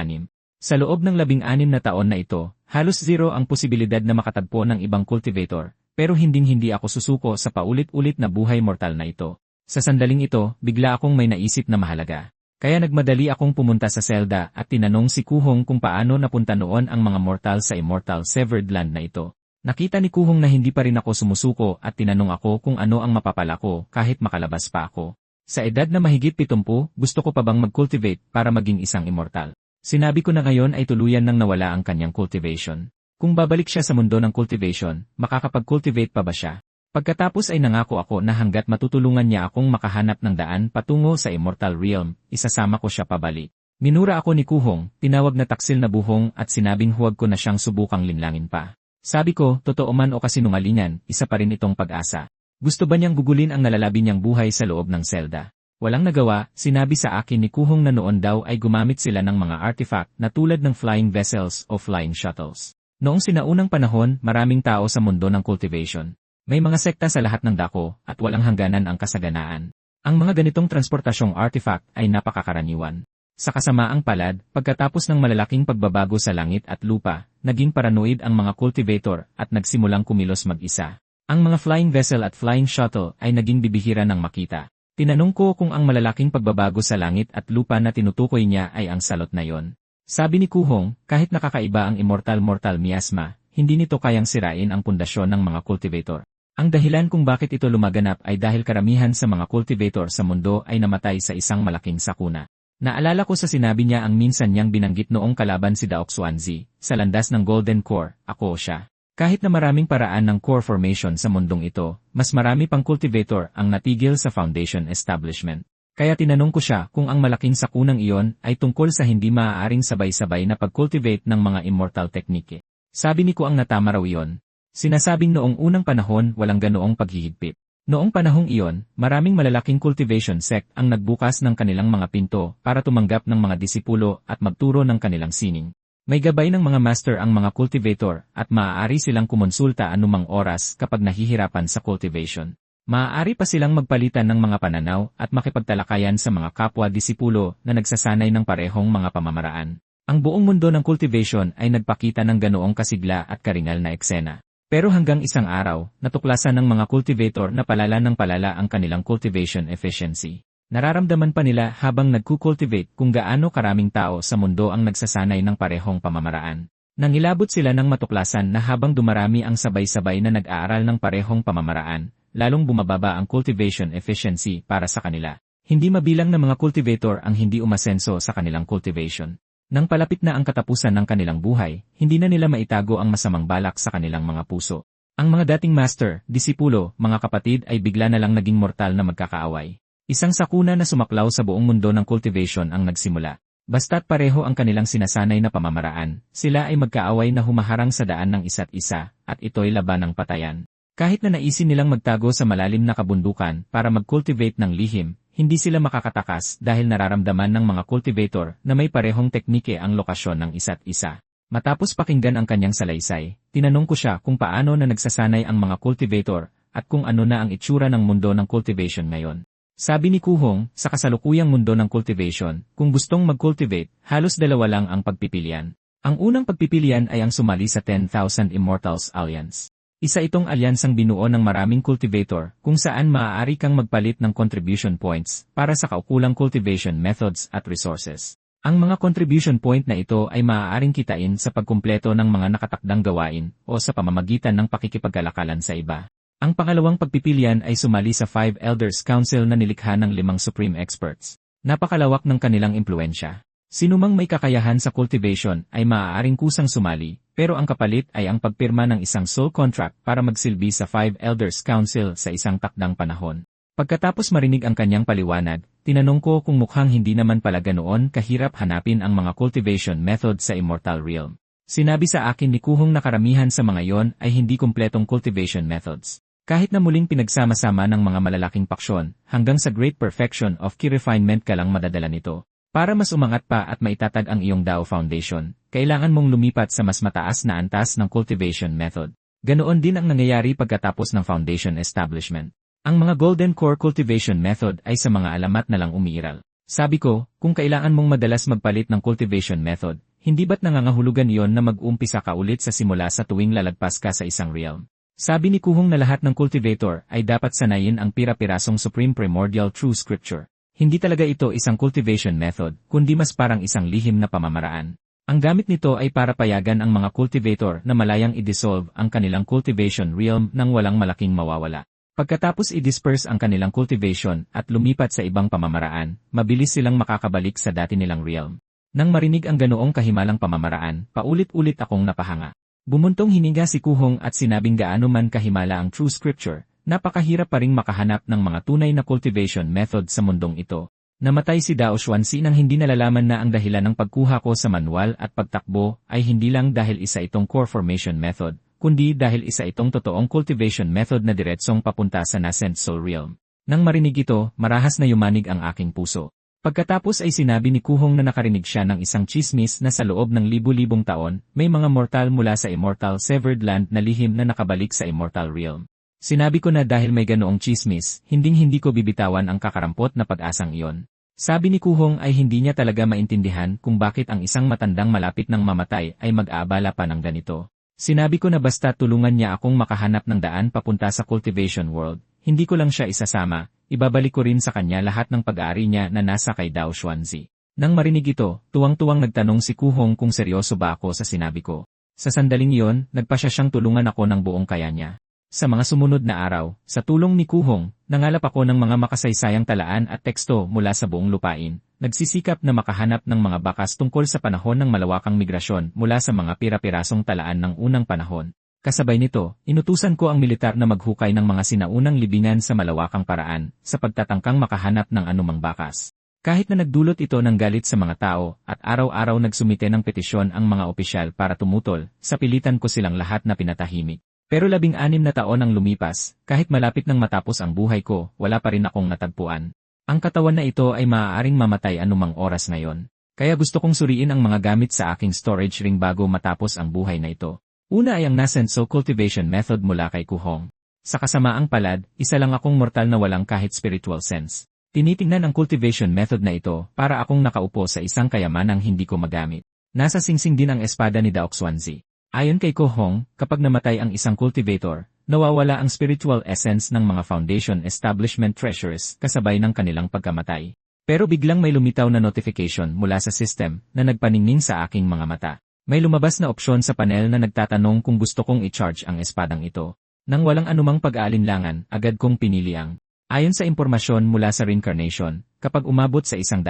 Sa loob ng 16 na taon na ito, halos zero ang posibilidad na makatagpo ng ibang cultivator, pero hinding-hindi ako susuko sa paulit-ulit na buhay mortal na ito. Sa sandaling ito, bigla akong may naisip na mahalaga. Kaya nagmadali akong pumunta sa Zelda at tinanong si Kuhong kung paano napunta noon ang mga mortal sa Immortal Severed Land na ito. Nakita ni Kuhong na hindi pa rin ako sumusuko at tinanong ako kung ano ang mapapala ko kahit makalabas pa ako. Sa edad na mahigit 70, gusto ko pa bang mag-cultivate para maging isang immortal? Sinabi ko na ngayon ay tuluyan nang nawala ang kanyang cultivation. Kung babalik siya sa mundo ng cultivation, makakapag-cultivate pa ba siya? Pagkatapos ay nangako ako na hanggat matutulungan niya akong makahanap ng daan patungo sa Immortal Realm, isasama ko siya pabalik. Minura ako ni Kuhong, tinawag na taksil na buhong at sinabing huwag ko na siyang subukang linlangin pa. Sabi ko, totoo man o kasinungalingan, isa pa rin itong pag-asa. Gusto ba niyang gugulin ang nalalabi niyang buhay sa loob ng selda? Walang nagawa, sinabi sa akin ni Kuhong na noon daw ay gumamit sila ng mga artifact na tulad ng flying vessels o flying shuttles. Noong sinaunang panahon, maraming tao sa mundo ng cultivation. May mga sekta sa lahat ng dako at walang hangganan ang kasaganaan. Ang mga ganitong transportasyong artifact ay napakakaraniwan. Sa kasamaang palad, pagkatapos ng malalaking pagbabago sa langit at lupa, naging paranoid ang mga cultivator at nagsimulang kumilos mag-isa. Ang mga flying vessel at flying shuttle ay naging bibihira ng makita. Tinanong ko kung ang malalaking pagbabago sa langit at lupa na tinutukoy niya ay ang salot na yon. Sabi ni Kuhong, kahit nakakaiba ang immortal miasma, hindi nito kayang sirain ang pundasyon ng mga cultivator. Ang dahilan kung bakit ito lumaganap ay dahil karamihan sa mga cultivator sa mundo ay namatay sa isang malaking sakuna. Naalala ko sa sinabi niya ang minsan niyang binanggit noong kalaban si Daoxuanzi, sa landas ng Golden Core, ako siya. Kahit na maraming paraan ng core formation sa mundong ito, mas marami pang cultivator ang natigil sa foundation establishment. Kaya tinanong ko siya kung ang malaking sakunang iyon ay tungkol sa hindi maaaring sabay-sabay na pag-cultivate ng mga immortal technique. Sabi ni Kuang na tama raw iyon. Sinasabing noong unang panahon walang ganoong paghihigpit. Noong panahong iyon, maraming malalaking cultivation sect ang nagbukas ng kanilang mga pinto para tumanggap ng mga disipulo at magturo ng kanilang sining. May gabay ng mga master ang mga cultivator at maaari silang kumonsulta anumang oras kapag nahihirapan sa cultivation. Maaari pa silang magpalitan ng mga pananaw at makipagtalakayan sa mga kapwa-disipulo na nagsasanay ng parehong mga pamamaraan. Ang buong mundo ng cultivation ay nagpakita ng ganoong kasigla at karingal na eksena. Pero hanggang isang araw, natuklasan ng mga cultivator na palala ng palala ang kanilang cultivation efficiency. Nararamdaman pa nila habang nagkukultivate kung gaano karaming tao sa mundo ang nagsasanay ng parehong pamamaraan. Nangilabot sila ng matuklasan na habang dumarami ang sabay-sabay na nag-aaral ng parehong pamamaraan, lalong bumababa ang cultivation efficiency para sa kanila. Hindi mabilang na mga cultivator ang hindi umasenso sa kanilang cultivation. Nang palapit na ang katapusan ng kanilang buhay, hindi na nila maitago ang masamang balak sa kanilang mga puso. Ang mga dating master, disipulo, mga kapatid ay bigla na lang naging mortal na magkakaaway. Isang sakuna na sumaklaw sa buong mundo ng cultivation ang nagsimula. Basta't pareho ang kanilang sinasanay na pamamaraan, sila ay magkaaway na humaharang sa daan ng isa't isa, at ito'y laban ng patayan. Kahit na naisin nilang magtago sa malalim na kabundukan para mag-cultivate ng lihim, hindi sila makakatakas dahil nararamdaman ng mga cultivator na may parehong teknike ang lokasyon ng isa't isa. Matapos pakinggan ang kanyang salaysay, tinanong ko siya kung paano na nagsasanay ang mga cultivator at kung ano na ang itsura ng mundo ng cultivation ngayon. Sabi ni Kuhong, sa kasalukuyang mundo ng cultivation, kung gustong mag-cultivate, halos dalawa lang ang pagpipilian. Ang unang pagpipilian ay ang sumali sa 10,000 Immortals Alliance. Isa itong alyansang binuo ng maraming cultivator kung saan maaari kang magpalit ng contribution points para sa kaukulang cultivation methods at resources. Ang mga contribution point na ito ay maaaring kitain sa pagkumpleto ng mga nakatakdang gawain o sa pamamagitan ng pakikipagkalakalan sa iba. Ang pangalawang pagpipilian ay sumali sa 5 Elders Council na nilikha ng 5 Supreme Experts. Napakalawak ng kanilang impluensya. Sinumang may kakayahan sa cultivation ay maaaring kusang sumali, pero ang kapalit ay ang pagpirma ng isang soul contract para magsilbi sa 5 Elders Council sa isang takdang panahon. Pagkatapos marinig ang kanyang paliwanag, tinanong ko kung mukhang hindi naman pala ganoon kahirap hanapin ang mga cultivation method sa Immortal Realm. Sinabi sa akin ni Kuhong na karamihan sa mga yon ay hindi kumpletong cultivation methods. Kahit na muling pinagsama-sama ng mga malalaking paksyon, hanggang sa great perfection of key refinement ka lang madadala nito. Para mas umangat pa at maitatag ang iyong Dao Foundation, kailangan mong lumipat sa mas mataas na antas ng cultivation method. Ganoon din ang nangyayari pagkatapos ng foundation establishment. Ang mga Golden Core Cultivation Method ay sa mga alamat na lang umiiral. Sabi ko, kung kailangan mong madalas magpalit ng cultivation method, hindi ba't nangangahulugan iyon na mag-umpisa ka ulit sa simula sa tuwing lalagpas ka sa isang realm? Sabi ni Kuhong na lahat ng cultivator ay dapat sanayin ang pira-pirasong Supreme Primordial True Scripture. Hindi talaga ito isang cultivation method, kundi mas parang isang lihim na pamamaraan. Ang gamit nito ay para payagan ang mga cultivator na malayang i-dissolve ang kanilang cultivation realm nang walang malaking mawawala. Pagkatapos i-disperse ang kanilang cultivation at lumipat sa ibang pamamaraan, mabilis silang makakabalik sa dati nilang realm. Nang marinig ang ganoong kahimalang pamamaraan, paulit-ulit akong napahanga. Bumuntong hininga si Kuhong at sinabing gaano man kahimala ang True Scripture, napakahirap pa ring makahanap ng mga tunay na cultivation method sa mundong ito. Namatay si Dao Xuanzi nang hindi nalalaman na ang dahilan ng pagkuha ko sa manual at pagtakbo ay hindi lang dahil isa itong core formation method, kundi dahil isa itong totoong cultivation method na diretsong papunta sa nascent soul realm. Nang marinig ito, marahas na yumanig ang aking puso. Pagkatapos ay sinabi ni Kuhong na nakarinig siya ng isang chismis na sa loob ng libu-libong taon, may mga mortal mula sa Immortal Severed Land na lihim na nakabalik sa Immortal Realm. Sinabi ko na dahil may ganoong chismis, hinding-hindi ko bibitawan ang kakarampot na pag-asang iyon. Sabi ni Kuhong ay hindi niya talaga maintindihan kung bakit ang isang matandang malapit ng mamatay ay mag-aabala pa ng ganito. Sinabi ko na basta tulungan niya akong makahanap ng daan papunta sa cultivation world, hindi ko lang siya isasama, ibabalik ko rin sa kanya lahat ng pag-aari niya na nasa kay Dao Xuanzi. Nang marinig ito, tuwang-tuwang nagtanong si Kuhong kung seryoso ba ako sa sinabi ko. Sa sandaling iyon, nagpa siyang tulungan ako ng buong kaya niya. Sa mga sumunod na araw, sa tulong ni Kuhong, nangalap ako ng mga makasaysayang talaan at teksto mula sa buong lupain, nagsisikap na makahanap ng mga bakas tungkol sa panahon ng malawakang migrasyon mula sa mga pira-pirasong talaan ng unang panahon. Kasabay nito, inutusan ko ang militar na maghukay ng mga sinaunang libingan sa malawakang paraan, sa pagtatangkang makahanap ng anumang bakas. Kahit na nagdulot ito ng galit sa mga tao, at araw-araw nagsumite ng petisyon ang mga opisyal para tumutol, sa pilitan ko silang lahat na pinatahimik. Pero 16 na taon ang lumipas, kahit malapit nang matapos ang buhay ko, wala pa rin akong natagpuan. Ang katawan na ito ay maaaring mamatay anumang oras ngayon. Kaya gusto kong suriin ang mga gamit sa aking storage ring bago matapos ang buhay na ito. Una ay ang nascent soul cultivation method mula kay Kuhong. Sa kasamaang palad, isa lang akong mortal na walang kahit spiritual sense. Tinitingnan ang cultivation method na ito para akong nakaupo sa isang kayamanang hindi ko magamit. Nasa singsing din ang espada ni Dao Xuanzi. Ayon kay Kuhong, kapag namatay ang isang cultivator, nawawala ang spiritual essence ng mga foundation establishment treasures kasabay ng kanilang pagkamatay. Pero biglang may lumitaw na notification mula sa system na nagpaningning sa aking mga mata. May lumabas na opsyon sa panel na nagtatanong kung gusto kong i-charge ang espadang ito. Nang walang anumang pag-aalinlangan, agad kong pinili ang. Ayon sa impormasyon mula sa reincarnation, kapag umabot sa 100%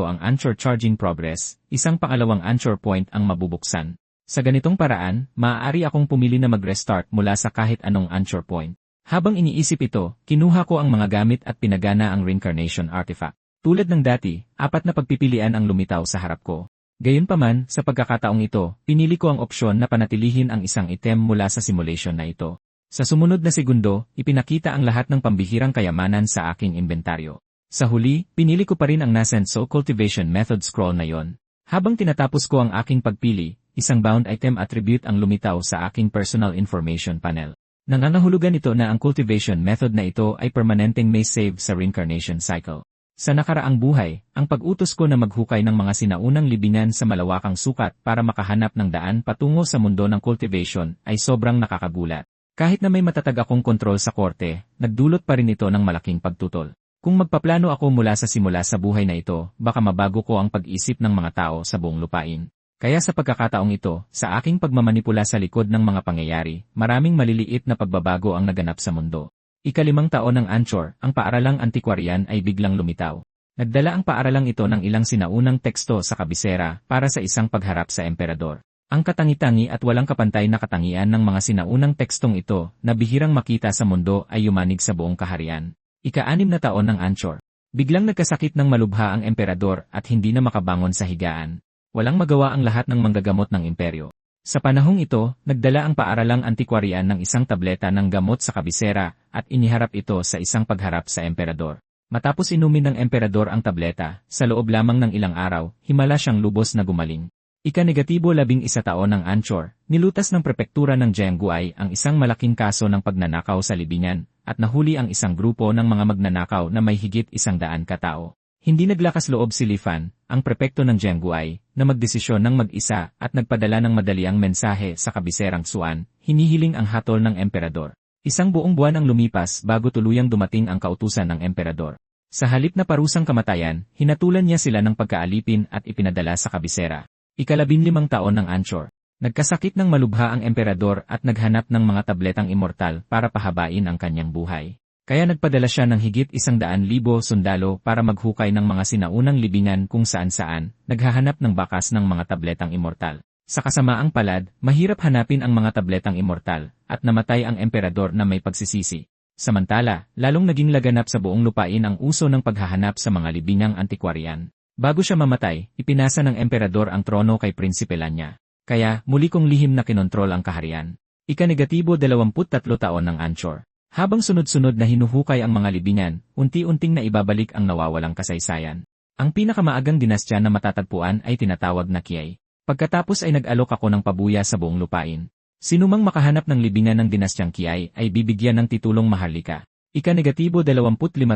ang Anchor charging progress, isang pangalawang Anchor point ang mabubuksan. Sa ganitong paraan, maaari akong pumili na mag-restart mula sa kahit anong Anchor point. Habang iniisip ito, kinuha ko ang mga gamit at pinagana ang reincarnation artifact. Tulad ng dati, 4 na pagpipilian ang lumitaw sa harap ko. Gayunpaman, sa pagkakataong ito, pinili ko ang opsyon na panatilihin ang isang item mula sa simulation na ito. Sa sumunod na segundo, ipinakita ang lahat ng pambihirang kayamanan sa aking inventaryo. Sa huli, pinili ko pa rin ang nascent soul cultivation method scroll na yon. Habang tinatapos ko ang aking pagpili, isang bound item attribute ang lumitaw sa aking personal information panel. Nangangahulugan ito na ang cultivation method na ito ay permanenteng may save sa reincarnation cycle. Sa nakaraang buhay, ang pag-utos ko na maghukay ng mga sinaunang libingan sa malawakang sukat para makahanap ng daan patungo sa mundo ng cultivation ay sobrang nakakagulat. Kahit na may matatag akong kontrol sa korte, nagdulot pa rin ito ng malaking pagtutol. Kung magpaplano ako mula sa simula sa buhay na ito, baka mabago ko ang pag-isip ng mga tao sa buong lupain. Kaya sa pagkakataong ito, sa aking pagmamanipula sa likod ng mga pangyayari, maraming maliliit na pagbabago ang naganap sa mundo. 5 taon ng Anchor, ang paaralang antikwarian ay biglang lumitaw. Nagdala ang paaralang ito ng ilang sinaunang teksto sa kabisera para sa isang pagharap sa emperador. Ang katangi-tangi at walang kapantay na katangian ng mga sinaunang tekstong ito na bihirang makita sa mundo ay yumanig sa buong kaharian. 6 na taon ng Anchor. Biglang nagkasakit ng malubha ang emperador at hindi na makabangon sa higaan. Walang magawa ang lahat ng manggagamot ng imperyo. Sa panahong ito, nagdala ang paaralang antikwarian ng isang tableta ng gamot sa kabisera at iniharap ito sa isang pagharap sa emperador. Matapos inumin ng emperador ang tableta, sa loob lamang ng ilang araw, himala siyang lubos na gumaling. -11 taon ng Anchor, nilutas ng prepektura ng Jiangguai ang isang malaking kaso ng pagnanakaw sa libingan, at nahuli ang isang grupo ng mga magnanakaw na may higit 100 katao. Hindi naglakas loob si Li Fan, ang prepekto ng Jiangguai, na magdesisyon ng mag-isa at nagpadala ng madaliang mensahe sa kabiserang Xuan, hinihiling ang hatol ng emperador. Isang buong buwan ang lumipas bago tuluyang dumating ang kautusan ng emperador. Sa halip na parusang kamatayan, hinatulan niya sila ng pagkaalipin at ipinadala sa kabisera. 15 taon ng Anchor. Nagkasakit ng malubha ang emperador at naghanap ng mga tabletang immortal para pahabain ang kanyang buhay. Kaya nagpadala siya ng higit 100,000 sundalo para maghukay ng mga sinaunang libingan kung saan-saan, naghahanap ng bakas ng mga tabletang immortal. Sa kasamaang palad, mahirap hanapin ang mga tabletang immortal, at namatay ang emperador na may pagsisisi. Samantala, lalong naging laganap sa buong lupain ang uso ng paghahanap sa mga libingang antikwarian. Bago siya mamatay, ipinasa ng emperador ang trono kay Prinsipe Lanya. Kaya, muli kong lihim na kinontrol ang kaharian. Ika-23 taon ng Anchor. Habang sunod-sunod na hinuhukay ang mga libingan, unti-unting na ibabalik ang nawawalang kasaysayan. Ang pinakamaagang dinastya na matatagpuan ay tinatawag na Qiai. Pagkatapos ay nag-alok ako ng pabuya sa buong lupain. Sinumang makahanap ng libingan ng dinastyang Qiai ay bibigyan ng titulong maharlika. Ika-25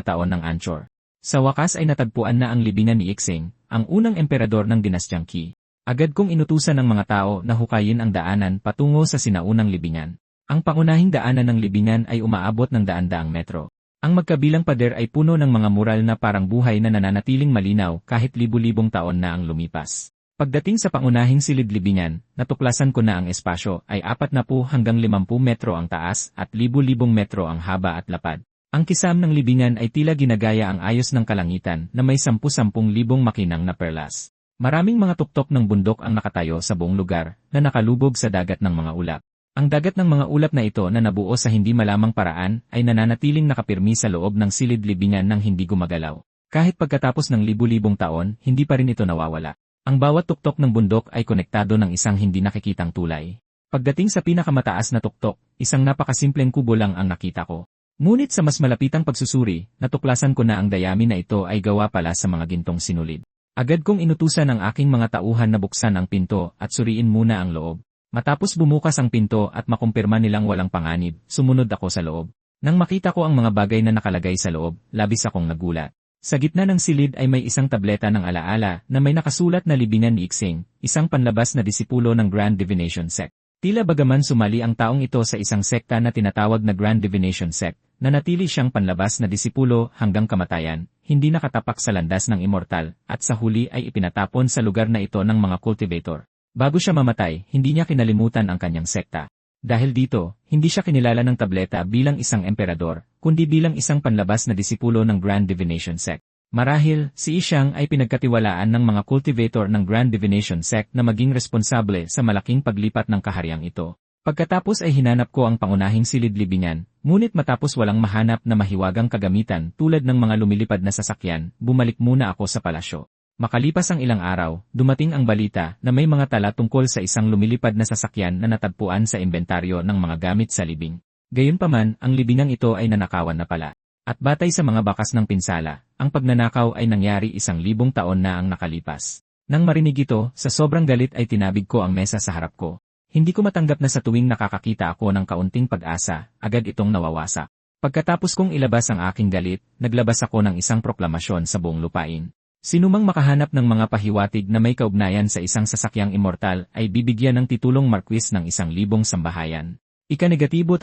taon ng Anchor. Sa wakas ay natagpuan na ang libingan ni Ixing, ang unang emperador ng dinastyang Qi. Agad kong inutusan ng mga tao na hukayin ang daanan patungo sa sinaunang libingan. Ang pangunahing daanan ng libingan ay umaabot ng daan-daang metro. Ang magkabilang pader ay puno ng mga mural na parang buhay na nananatiling malinaw kahit libu-libong taon na ang lumipas. Pagdating sa pangunahing silid libingan, natuklasan ko na ang espasyo ay 40 hanggang 50 metro ang taas at libu-libong metro ang haba at lapad. Ang kisam ng libingan ay tila ginagaya ang ayos ng kalangitan na may 10,000 libong makinang na perlas. Maraming mga tuktok ng bundok ang nakatayo sa buong lugar na nakalubog sa dagat ng mga ulap. Ang dagat ng mga ulap na ito na nabuo sa hindi malamang paraan ay nananatiling nakapirmi sa loob ng silid libingan ng hindi gumagalaw. Kahit pagkatapos ng libu-libong taon, hindi pa rin ito nawawala. Ang bawat tuktok ng bundok ay konektado ng isang hindi nakikitang tulay. Pagdating sa pinakamataas na tuktok, isang napakasimpleng kubo lang ang nakita ko. Ngunit sa mas malapitang pagsusuri, natuklasan ko na ang dayami na ito ay gawa pala sa mga gintong sinulid. Agad kong inutusan ang aking mga tauhan na buksan ang pinto at suriin muna ang loob. Matapos bumukas ang pinto at makumpirma nilang walang panganib, sumunod ako sa loob. Nang makita ko ang mga bagay na nakalagay sa loob, labis akong nagulat. Sa gitna ng silid ay may isang tableta ng alaala na may nakasulat na libingan ni Ixing, isang panlabas na disipulo ng Grand Divination Sect. Tila bagaman sumali ang taong ito sa isang sekta na tinatawag na Grand Divination Sect, nanatili siyang panlabas na disipulo hanggang kamatayan, hindi nakatapak sa landas ng immortal, at sa huli ay ipinatapon sa lugar na ito ng mga cultivator. Bago siya mamatay, hindi niya kinalimutan ang kanyang sekta. Dahil dito, hindi siya kinilala ng tableta bilang isang emperador, kundi bilang isang panlabas na disipulo ng Grand Divination Sect. Marahil, si Ixing ay pinagkatiwalaan ng mga cultivator ng Grand Divination Sect na maging responsable sa malaking paglipat ng kaharyang ito. Pagkatapos ay hinanap ko ang pangunahing silid libingan, ngunit matapos walang mahanap na mahiwagang kagamitan tulad ng mga lumilipad na sasakyan, bumalik muna ako sa palasyo. Makalipas ang ilang araw, dumating ang balita na may mga tala tungkol sa isang lumilipad na sasakyan na natagpuan sa inventaryo ng mga gamit sa libing. Gayunpaman, ang libingang ito ay nanakawan na pala. At batay sa mga bakas ng pinsala, ang pagnanakaw ay nangyari 1,000 taon na ang nakalipas. Nang marinig ito, sa sobrang galit ay tinabig ko ang mesa sa harap ko. Hindi ko matanggap na sa tuwing nakakakita ako ng kaunting pag-asa, agad itong nawawasak. Pagkatapos kong ilabas ang aking galit, naglabas ako ng isang proklamasyon sa buong lupain. Sinumang makahanap ng mga pahiwatig na may kaugnayan sa isang sasakyang immortal ay bibigyan ng titulong marquis ng 1,000 sambahayan. Ika-35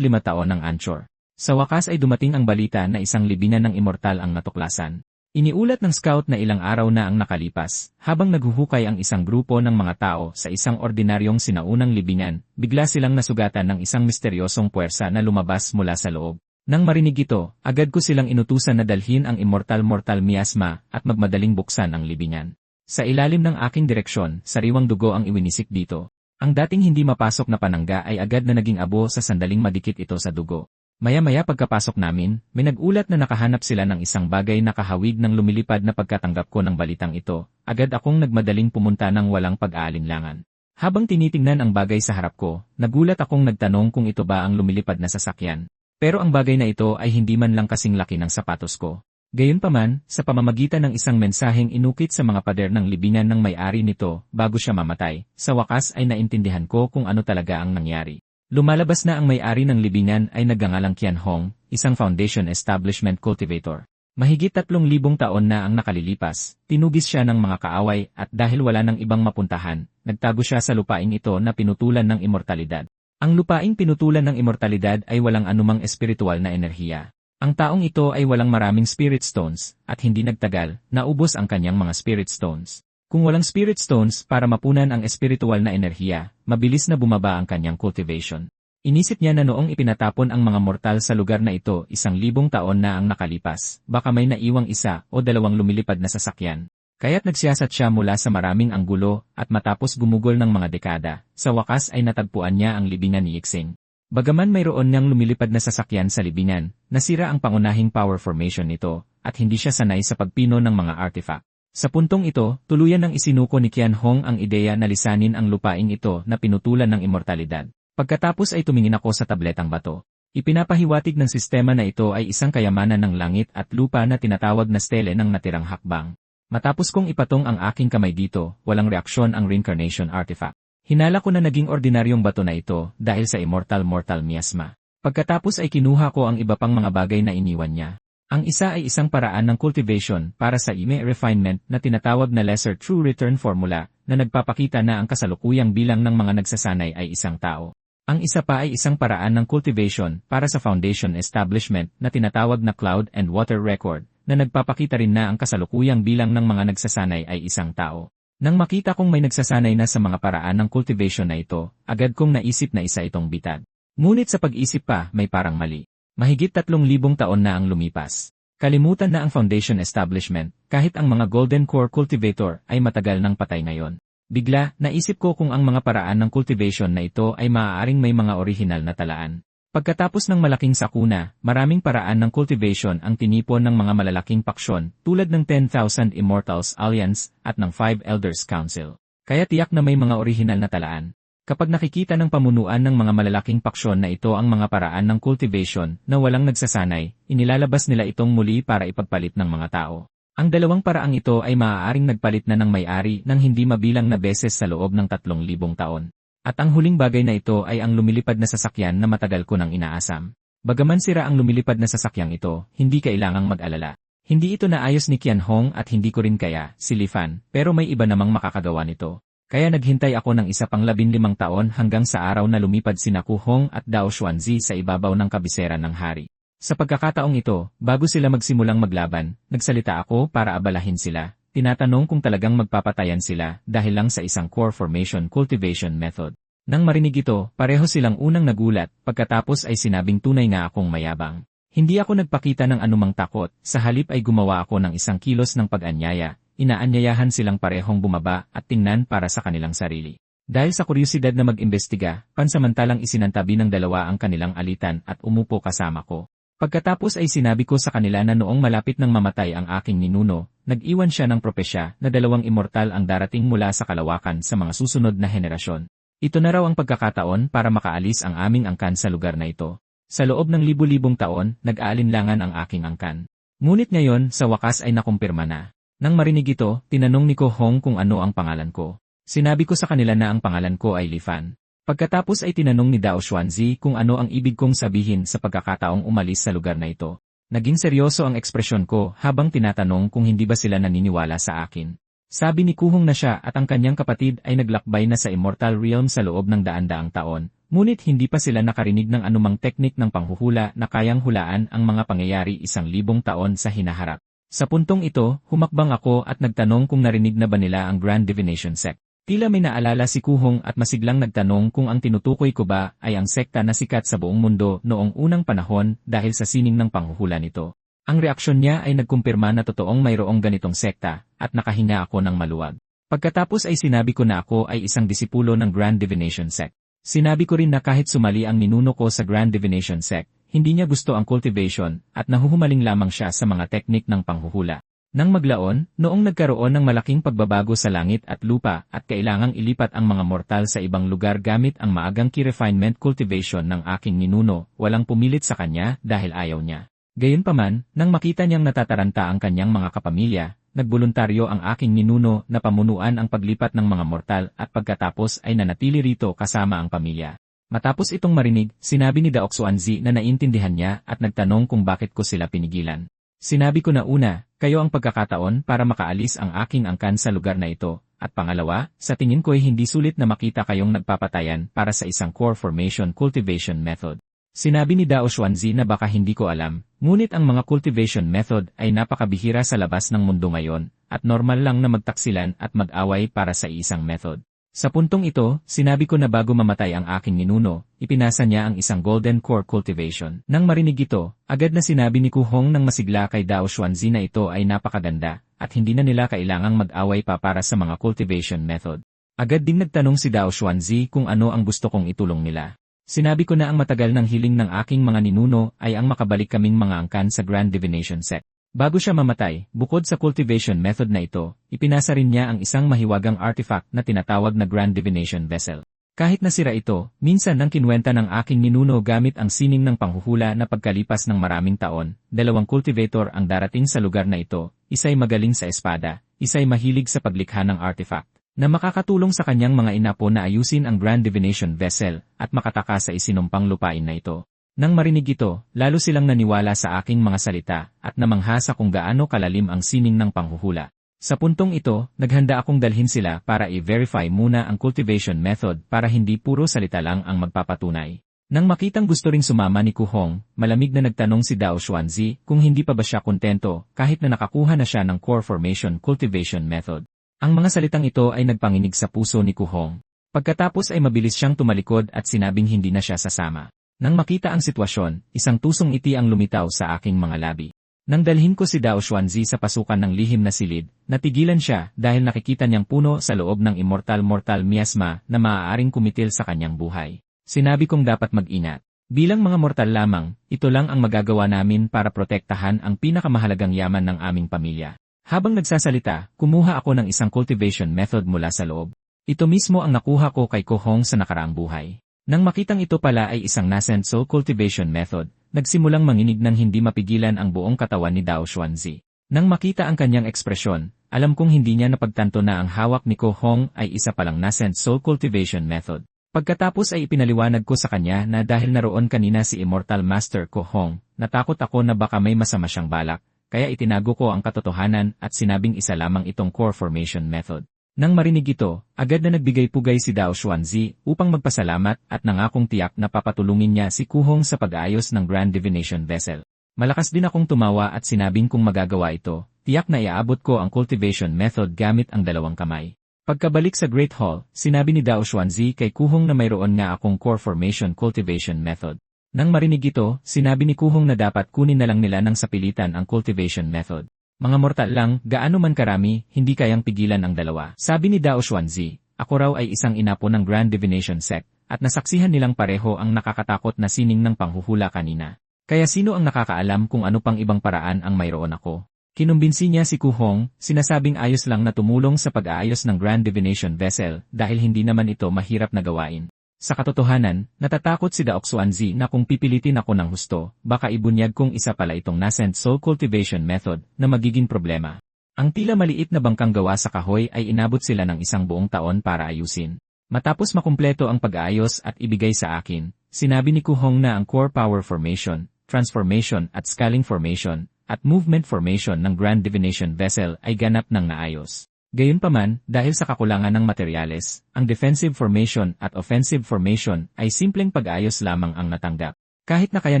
taon ng Anchor. Sa wakas ay dumating ang balita na isang libingan ng immortal ang natuklasan. Iniulat ng scout na ilang araw na ang nakalipas, habang naghuhukay ang isang grupo ng mga tao sa isang ordinaryong sinaunang libingan, bigla silang nasugatan ng isang misteryosong puwersa na lumabas mula sa loob. Nang marinig ito, agad ko silang inutusan na dalhin ang immortal miasma at magmadaling buksan ang libingan. Sa ilalim ng aking direksyon, sariwang dugo ang iwinisik dito. Ang dating hindi mapasok na panangga ay agad na naging abo sa sandaling madikit ito sa dugo. Maya-maya pagkapasok namin, may nag-ulat na nakahanap sila ng isang bagay na kahawig ng lumilipad na pagkatanggap ko ng balitang ito. Agad akong nagmadaling pumunta ng walang pag-aalinlangan. Habang tinitingnan ang bagay sa harap ko, nagulat akong nagtanong kung ito ba ang lumilipad na sasakyan. Pero ang bagay na ito ay hindi man lang kasing laki ng sapatos ko. Gayunpaman, sa pamamagitan ng isang mensaheng inukit sa mga pader ng libingan ng may-ari nito bago siya mamatay, sa wakas ay naintindihan ko kung ano talaga ang nangyari. Lumalabas na ang may-ari ng libingan ay nagngangalang Qian Hong, isang foundation establishment cultivator. Mahigit 3,000 taon na ang nakalilipas, tinugis siya ng mga kaaway at dahil wala ng ibang mapuntahan, nagtago siya sa lupaing ito na pinutulan ng immortalidad. Ang lupaing pinutulan ng immortalidad ay walang anumang espiritual na enerhiya. Ang taong ito ay walang maraming spirit stones, at hindi nagtagal, naubos ang kanyang mga spirit stones. Kung walang spirit stones para mapunan ang espiritual na enerhiya, mabilis na bumaba ang kanyang cultivation. Inisip niya na noong ipinatapon ang mga mortal sa lugar na ito 1,000 taon na ang nakalipas, baka may naiwang 1 o 2 lumilipad na sasakyan. Kaya't nagsiyasat siya mula sa maraming anggulo at matapos gumugol ng mga dekada, sa wakas ay natagpuan niya ang libingan ni Yixing. Bagaman mayroon niyang lumilipad na sasakyan sa libingan, nasira ang pangunahing power formation nito at hindi siya sanay sa pagpino ng mga artifact. Sa puntong ito, tuluyan ng isinuko ni Qian Hong ang ideya na lisanin ang lupaing ito na pinutulan ng immortalidad. Pagkatapos ay tumingin ako sa tabletang bato. Ipinapahiwatig ng sistema na ito ay isang kayamanan ng langit at lupa na tinatawag na stele ng natirang hakbang. Matapos kong ipatong ang aking kamay dito, walang reaksyon ang reincarnation artifact. Hinala ko na naging ordinaryong bato na ito dahil sa immortal miasma. Pagkatapos ay kinuha ko ang iba pang mga bagay na iniwan niya. Ang isa ay isang paraan ng cultivation para sa ime refinement na tinatawag na lesser true return formula na nagpapakita na ang kasalukuyang bilang ng mga nagsasanay ay isang tao. Ang isa pa ay isang paraan ng cultivation para sa foundation establishment na tinatawag na cloud and water record na nagpapakita rin na ang kasalukuyang bilang ng mga nagsasanay ay isang tao. Nang makita kong may nagsasanay na sa mga paraan ng cultivation na ito, agad kong naisip na isa itong bitad. Ngunit sa pag-isip pa, may parang mali. Mahigit 3,000 taon na ang lumipas. Kalimutan na ang foundation establishment, kahit ang mga golden core cultivator ay matagal nang patay ngayon. Bigla, naisip ko kung ang mga paraan ng cultivation na ito ay maaaring may mga orihinal na talaan. Pagkatapos ng malaking sakuna, maraming paraan ng cultivation ang tinipon ng mga malalaking paksyon tulad ng 10,000 Immortals Alliance at ng 5 Elders Council. Kaya tiyak na may mga orihinal na talaan. Kapag nakikita ng pamunuan ng mga malalaking paksyon na ito ang mga paraan ng cultivation na walang nagsasanay, inilalabas nila itong muli para ipagpalit ng mga tao. Ang dalawang paraang ito ay maaaring nagpalit na ng may-ari ng hindi mabilang na beses sa loob ng 3,000 taon. At ang huling bagay na ito ay ang lumilipad na sasakyan na matagal ko nang inaasam. Bagaman sira ang lumilipad na sasakyang ito, hindi kailangang mag-alala. Hindi ito naayos ni Qian Hong at hindi ko rin kaya, si Li Fan, pero may iba namang makakagawa nito. Kaya naghintay ako ng isa pang 15 taon hanggang sa araw na lumipad sina Ku Hong at Dao Xuanzi sa ibabaw ng kabisera ng hari. Sa pagkakataong ito, bago sila magsimulang maglaban, nagsalita ako para abalahin sila. Tinatanong kung talagang magpapatayan sila dahil lang sa isang core formation cultivation method. Nang marinig ito, pareho silang unang nagulat, pagkatapos ay sinabing tunay nga akong mayabang. Hindi ako nagpakita ng anumang takot, sa halip ay gumawa ako ng isang kilos ng pag-anyaya, inaanyayahan silang parehong bumaba at tingnan para sa kanilang sarili. Dahil sa kuryosidad na mag-imbestiga, pansamantalang isinantabi ng dalawa ang kanilang alitan at umupo kasama ko. Pagkatapos ay sinabi ko sa kanila na noong malapit nang mamatay ang aking ninuno, nag-iwan siya ng propesya na 2 immortal ang darating mula sa kalawakan sa mga susunod na henerasyon. Ito na raw ang pagkakataon para makaalis ang aming angkan sa lugar na ito. Sa loob ng libu-libong taon, nag-aalinlangan ang aking angkan. Ngunit ngayon, sa wakas ay nakumpirma na. Nang marinig ito, tinanong ni Ko Hong kung ano ang pangalan ko. Sinabi ko sa kanila na ang pangalan ko ay Li Fan. Pagkatapos ay tinanong ni Dao Xuanzi kung ano ang ibig kong sabihin sa pagkakataong umalis sa lugar na ito. Naging seryoso ang ekspresyon ko habang tinatanong kung hindi ba sila naniniwala sa akin. Sabi ni Kuhong na siya at ang kanyang kapatid ay naglakbay na sa Immortal Realm sa loob ng daan-daang taon, ngunit hindi pa sila nakarinig ng anumang teknik ng panghuhula na kayang hulaan ang mga pangyayari 1,000 taon sa hinaharap. Sa puntong ito, humakbang ako at nagtanong kung narinig na ba nila ang Grand Divination Sect. Tila may naalala si Kuhong at masiglang nagtanong kung ang tinutukoy ko ba ay ang sekta na sikat sa buong mundo noong unang panahon dahil sa sining ng panghuhula nito. Ang reaksyon niya ay nagkumpirma na totoong mayroong ganitong sekta at nakahinga ako ng maluwag. Pagkatapos ay sinabi ko na ako ay isang disipulo ng Grand Divination Sect. Sinabi ko rin na kahit sumali ang ninuno ko sa Grand Divination Sect, hindi niya gusto ang cultivation at nahuhumaling lamang siya sa mga teknik ng panghuhula. Nang maglaon, noong nagkaroon ng malaking pagbabago sa langit at lupa at kailangang ilipat ang mga mortal sa ibang lugar gamit ang maagang key refinement cultivation ng aking ninuno, walang pumilit sa kanya dahil ayaw niya. Gayunpaman, nang makita niyang natataranta ang kanyang mga kapamilya, nagboluntaryo ang aking ninuno na pamunuan ang paglipat ng mga mortal at pagkatapos ay nanatili rito kasama ang pamilya. Matapos itong marinig, sinabi ni Daok Xuanzi na naintindihan niya at nagtanong kung bakit ko sila pinigilan. Sinabi ko na una, kayo ang pagkakataon para makaalis ang aking angkan sa lugar na ito, at pangalawa, sa tingin ko'y hindi sulit na makita kayong nagpapatayan para sa isang core formation cultivation method. Sinabi ni Dao Xuanzi na baka hindi ko alam, ngunit ang mga cultivation method ay napakabihira sa labas ng mundo ngayon, at normal lang na magtaksilan at mag-away para sa isang method. Sa puntong ito, sinabi ko na bago mamatay ang aking ninuno, ipinasa niya ang isang golden core cultivation. Nang marinig ito, agad na sinabi ni Ku Hong ng masigla kay Dao Xuanzi na ito ay napakaganda, at hindi na nila kailangang mag-away pa para sa mga cultivation method. Agad ding nagtanong si Dao Xuanzi kung ano ang gusto kong itulong nila. Sinabi ko na ang matagal ng hiling ng aking mga ninuno ay ang makabalik kaming mga angkan sa Grand Divination Sect. Bago siya mamatay, bukod sa cultivation method na ito, ipinasa rin niya ang isang mahiwagang artifact na tinatawag na Grand Divination Vessel. Kahit nasira ito, minsan nang kinwenta ng aking ninuno gamit ang sining ng panghuhula na pagkalipas ng maraming taon, 2 cultivator ang darating sa lugar na ito, isa'y magaling sa espada, isa'y mahilig sa paglikha ng artifact, na makakatulong sa kanyang mga inapo na ayusin ang Grand Divination Vessel at makataka sa isinumpang lupain na ito. Nang marinig ito, lalo silang naniwala sa aking mga salita at namangha sa kung gaano kalalim ang sining ng panghuhula. Sa puntong ito, naghanda akong dalhin sila para i-verify muna ang cultivation method para hindi puro salita lang ang magpapatunay. Nang makitang gusto ring sumama ni Ku Hong, malamig na nagtanong si Dao Xuanzi kung hindi pa ba siya kontento kahit na nakakuha na siya ng core formation cultivation method. Ang mga salitang ito ay nagpanginig sa puso ni Ku Hong. Pagkatapos ay mabilis siyang tumalikod at sinabing hindi na siya sasama. Nang makita ang sitwasyon, isang tusong ngiti ang lumitaw sa aking mga labi. Nang dalhin ko si Dao Xuanzi sa pasukan ng lihim na silid, natigilan siya dahil nakikita niyang puno sa loob ng immortal miasma na maaaring kumitil sa kanyang buhay. Sinabi kong dapat mag-ingat. Bilang mga mortal lamang, ito lang ang magagawa namin para protektahan ang pinakamahalagang yaman ng aming pamilya. Habang nagsasalita, kumuha ako ng isang cultivation method mula sa loob. Ito mismo ang nakuha ko kay Ku Hong sa nakaraang buhay. Nang makitang ito pala ay isang nascent soul cultivation method, nagsimulang manginig ng hindi mapigilan ang buong katawan ni Dao Xuanzi. Nang makita ang kanyang ekspresyon, alam kong hindi niya napagtanto na ang hawak ni Ku Hong ay isa palang nascent soul cultivation method. Pagkatapos ay ipinaliwanag ko sa kanya na dahil naroon kanina si Immortal Master Ku Hong, natakot ako na baka may masama siyang balak, kaya itinago ko ang katotohanan at sinabing isa lamang itong core formation method. Nang marinig ito, agad na nagbigay-pugay si Dao Xuanzi upang magpasalamat at nangakong tiyak na papatulungin niya si Ku Hong sa pag-aayos ng Grand Divination Vessel. Malakas din akong tumawa at sinabing kung magagawa ito, tiyak na iaabot ko ang cultivation method gamit ang 2 kamay. Pagkabalik sa Great Hall, sinabi ni Dao Xuanzi kay Ku Hong na mayroon nga akong core formation cultivation method. Nang marinig ito, sinabi ni Ku Hong na dapat kunin na lang nila ng sapilitan ang cultivation method. Mga mortal lang, gaano man karami, hindi kayang pigilan ang 2. Sabi ni Dao Xuanzi, ako raw ay isang inapo ng Grand Divination Sect, at nasaksihan nilang pareho ang nakakatakot na sining ng panghuhula kanina. Kaya sino ang nakakaalam kung ano pang ibang paraan ang mayroon ako? Kinumbinsi niya si Ku Hong, sinasabing ayos lang na tumulong sa pag-aayos ng Grand Divination Vessel dahil hindi naman ito mahirap na gawain. Sa katotohanan, natatakot si Dao Xuanzi na kung pipilitin ako ng husto, baka ibunyag kong isa pala itong nascent soul cultivation method na magiging problema. Ang tila maliit na bangkang gawa sa kahoy ay inabot sila ng isang buong taon para ayusin. Matapos makumpleto ang pag-aayos at ibigay sa akin, sinabi ni Ku Hong na ang core power formation, transformation at scaling formation, at movement formation ng Grand Divination Vessel ay ganap ng naayos. Gayunpaman, dahil sa kakulangan ng materyales, ang defensive formation at offensive formation ay simpleng pag-ayos lamang ang natanggap. Kahit na kaya